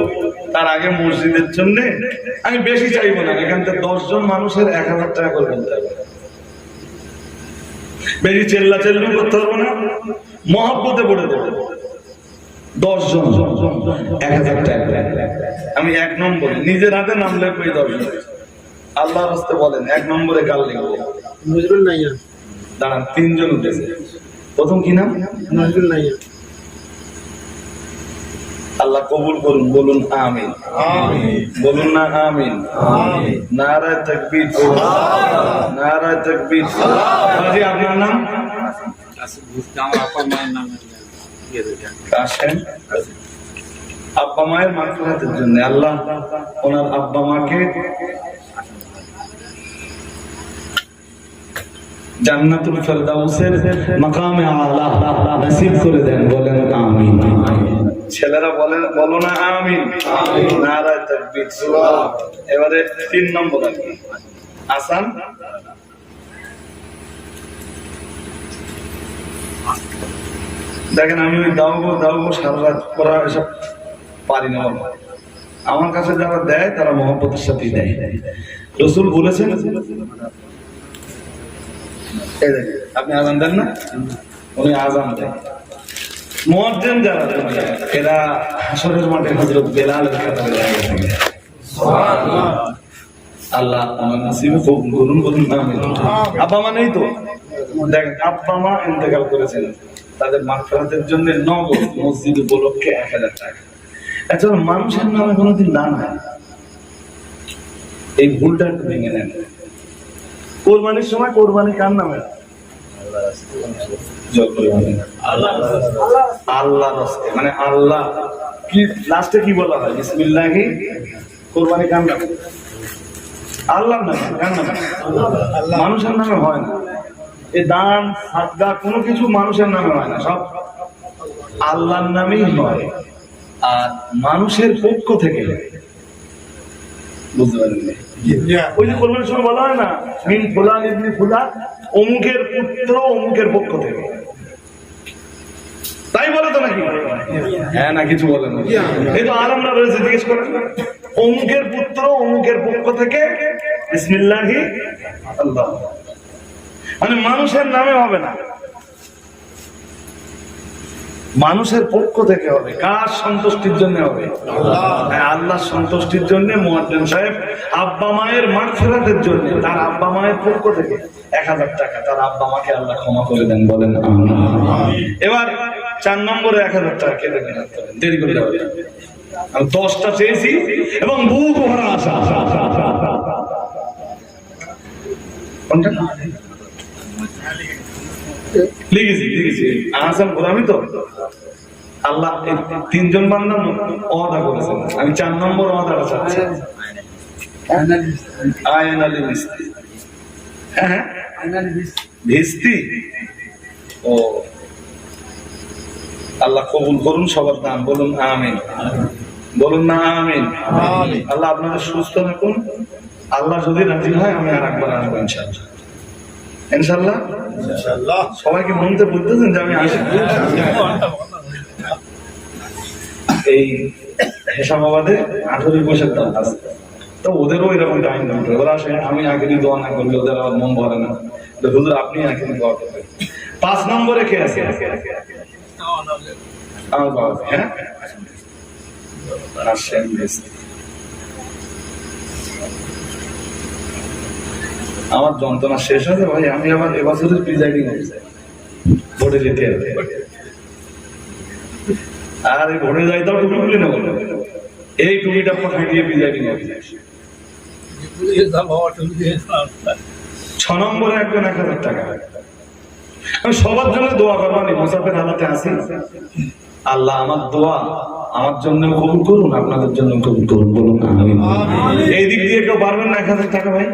তার আগে মসজিদের জন্য আমি বেশি চাইবো না এখান থেকে 10 জন মানুষের 1000 টাকা করে বলতে হবে বেশি চেল্লা চেল্লু করতে হবে না মহব্বতে পড়ে দেবে 10 জন 1000 টাকা আমি 1 নম্বরে নিজের হাতে নাম লেখবো 10 জন আল্লাহর রাস্তায় বলেন 1 নম্বরে কাল লিখবো নজরুল নাইয়া দাঁড়ান 3 জন উঠেছে প্রথম কি নাম নজরুল নাইয়া আল্লাহ কবুল করুন বলুন আমিন আমিন বলুন না আমিন আমিন নারায়ে তাকবীর নারায়ে তাকবীর বাজি আপনার নাম কাশেম আব্বা মায়ের মাগফিরাতের জন্য আল্লাহ ওনার আব্বা মাকে জান্নাতুল ফেরদাউসের মাকামে আলা নসিব করে দেন বলেন আমিন ছেলেরা বলেন বলো না আমিন নারায়ে তাকবীর এবারে 3 নম্বর আছে আসান দেখেন আমি ওই দাও সারা রাত করা এসব পারি না আমার কাছে যারা দেয় তারা মহব্বতের সাথেই দেয় রাসূল বলেছেন আপনি আজান দেন না উনি আজান দেন মুয়াজ্জিন যারা এরা হাসরের মাঠে হযরত বেলালের কাতারে দাঁড়িয়ে থাকে সুবহানাল্লাহ আল্লাহ আমার নসিবে কবুল করুন বলুন আমিন আব্বা মা নেই তো দেখেন আব্বা মা ইন্তেকাল করেছেন তাদের মাগফিরাতের জন্য নগদ মসজিদ উপলক্ষে 1000 টাকা আচ্ছা মানুষের নামে কোনোদিন দান হয় এই ভুলটা একটু ভেঙে নেন কোরবানির সময় কোরবানি কার নামে আল্লাহ মানে আল্লাহ কি লাস্টে কি বলা হয় বিসমিল্লাহি কোরবানি কার নামে আল্লাহর নামে কার নামে মানুষের নামে হয় না এই দান সাদকা কোনো কিছু মানুষের নামে হয় না সব আল্লাহর নামেই হয় আর মানুষের পক্ষ থেকে বুঝতে পারেন ওই যে কোরবানির সময় বলা হয় না মিন ফুলান ইবনে ফুলান অমুকের পুত্র অমুকের পক্ষ থেকে তাই বলে তো নাকি হ্যাঁ না কিছু বলে না এই তো আরামরা রয়েছে জিজ্ঞেস করেন অমুকের পুত্র অমুকের পক্ষ থেকে বিসমিল্লাহি আল্লাহ মানে মানুষের নামে হবে না মানুষের পক্ষ থেকে হবে কার সন্তুষ্টির জন্য হবে আল্লাহর সন্তুষ্টির জন্য মুয়াজ্জিন সাহেব আব্বা মায়ের মাগফিরাতের জন্য তার আব্বা মায়ের পক্ষ থেকে 1000 টাকা তার আব্বা মাকে আল্লাহ ক্ষমা করে দেন বলেন আমিন এবার 4 নম্বরে 1000 টাকা কে দেবেন দেরি করে যাবে আমি 10টা চেয়েছি এবং বুক ভরা আশা কোনটা লিখেছি আসাম গোলামি তো আল্লাহ 3 জন বান্দা ওয়াদা করেছেন আমি 4 নম্বর ওয়াদাটা চাচ্ছি আয়ন আলী মিস্তি হ্যাঁ ভিস্তি ও আল্লাহ কবুল করুন সবার দান বলুন আমিন বলুন না আমিন আল্লাহ আপনাদের সুস্থ রাখুন আল্লাহ যদি রাজি হয় আমি আরেকবার আসবো ইনশাআল্লাহ ইনশাআল্লাহ ইনশাআল্লাহ সবাইকে মনতে বলতেছেন যে আমি আসি এই হেসামাবাদে 18 বছর দাম আছে তো ওদেরও এরকম টাইম দাম ওরা আসে আমি আগে দোয়া না করলে ওদের আর মন ভরে না হুজুর আপনি আগে দোয়া করবেন 5 নম্বরে কে আছে আমার বাবা হ্যাঁ রাশিয়ান বেস আমার যন্ত্রণা শেষ হয়েছে ভাই আমি আবার এবছরের প্রিজাইডিং অফিসার ভোটে যেতে হবে আর এই ভোটে যাইতেও টুকু বলি না বলে এই টুপিটা ফাটিয়ে প্রিজাইডিং অফিসার। 6 নম্বরে একজন 1000 টাকা। আমি সবার জন্য দোয়া করবানি, মুসাফির হালাতে আছি। আল্লাহ আমার দোয়া আমার জন্য কবুল করুন, আপনাদের জন্য কবুল করুন, বলুন আমিন। এই দিক দিয়ে কেউ পারবেন না 1000 টাকা ভাই?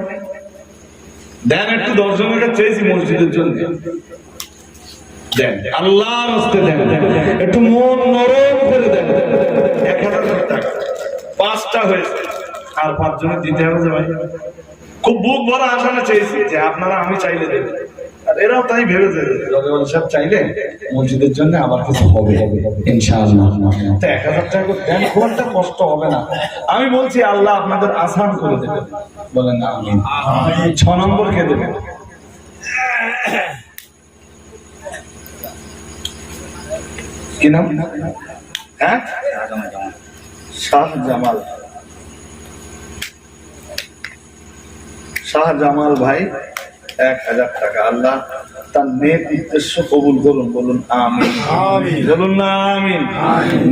দেন একটু 10 জনের চেয়েছি মসজিদের জন্য, দেন আল্লাহর রাস্তায় দেন, একটু মন নরম করে দেন। 1000 টাকা 5টা হয়েছে, আর 5 জনের দিতে হবে যে ভাই। খুব বুক ভরা আশাটা চেয়েছি যে আপনারা আমি চাইলে দেবেন, আর এরাও তাই ভেবেছে রবিউল সাহেব চাইলে মসজিদের জন্য আবার কিছু হবে ইনশাআল্লাহ। তো 1000 টাকা দেন, খুব একটা কষ্ট হবে না। আমি বলছি আল্লাহ আপনাদের আসান করে দেবেন, বলেন আমিন। 6 নম্বর কে দেবেন? কি নাম? হ্যাঁ, শাহজামাল। শাহজামাল ভাই 1000 টাকা। আল্লাহ তার নেক উদ্দেশ্য কবুল করুন, বলুন আমিন। বলুন না আমিন।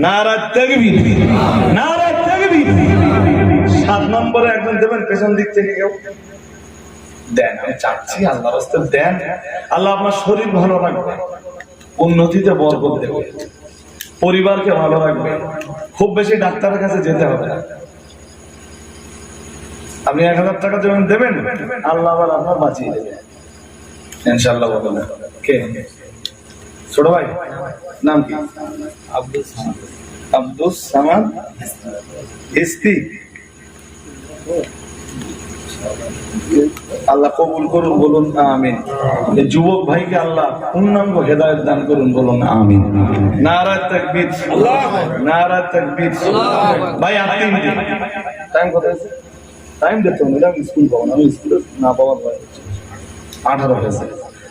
নারা তাকবীর, নারা তাকবীর। 7 নম্বরে একজন দেবেন, পেছন দিক থেকে কেউ দেন, আমি চাচ্ছি আল্লাহর রাস্তায় দেন। আল্লাহ আপনার শরীর ভালো রাখবে, উন্নতিতে বরকত দেবে, পরিবারকে ভালো রাখবে, খুব বেশি ডাক্তারের কাছে যেতে হবে না। আপনি 1000 টাকা যখন দেবেন, আল্লাহ আবার আপনার বাঁচিয়ে দেবে ইনশাআল্লাহ। বলেন কে? ছোট ভাই নাম কি? আব্দুল সামাদ ইস্তি। আল্লাহ কবুল করুন, বলুন আমিন। এই যুবক ভাইকে আল্লাহ পূর্ণাঙ্গ হেদায়েত দান করুন, বলুন আমিন। নারা তাকবীর, নারা তাকবীর। ভাই আপনি টাইম কত আছে? টাইম দেখতে হবে, আমি স্কুল পাবো না, আমি স্কুলে না পাওয়ার ভয়। 18 হয়েছে,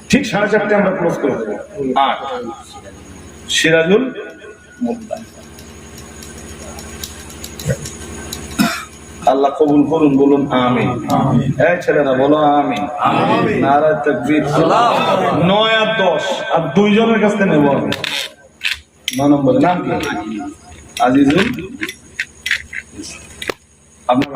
ঠিক 4:30 আমরা ক্লোজ করে দেবো। 8 সিরাজুল মোল্লা। আল্লাহ কবুল করুন, বলুন আমিন। এই ছেলেরা বলো আমিন। নারা তাকবীর। 9 আর 10 আর 2 জনের কাছ থেকে নেবো আমি। 9 নম্বর নাম কি? আজিজুল। আপনার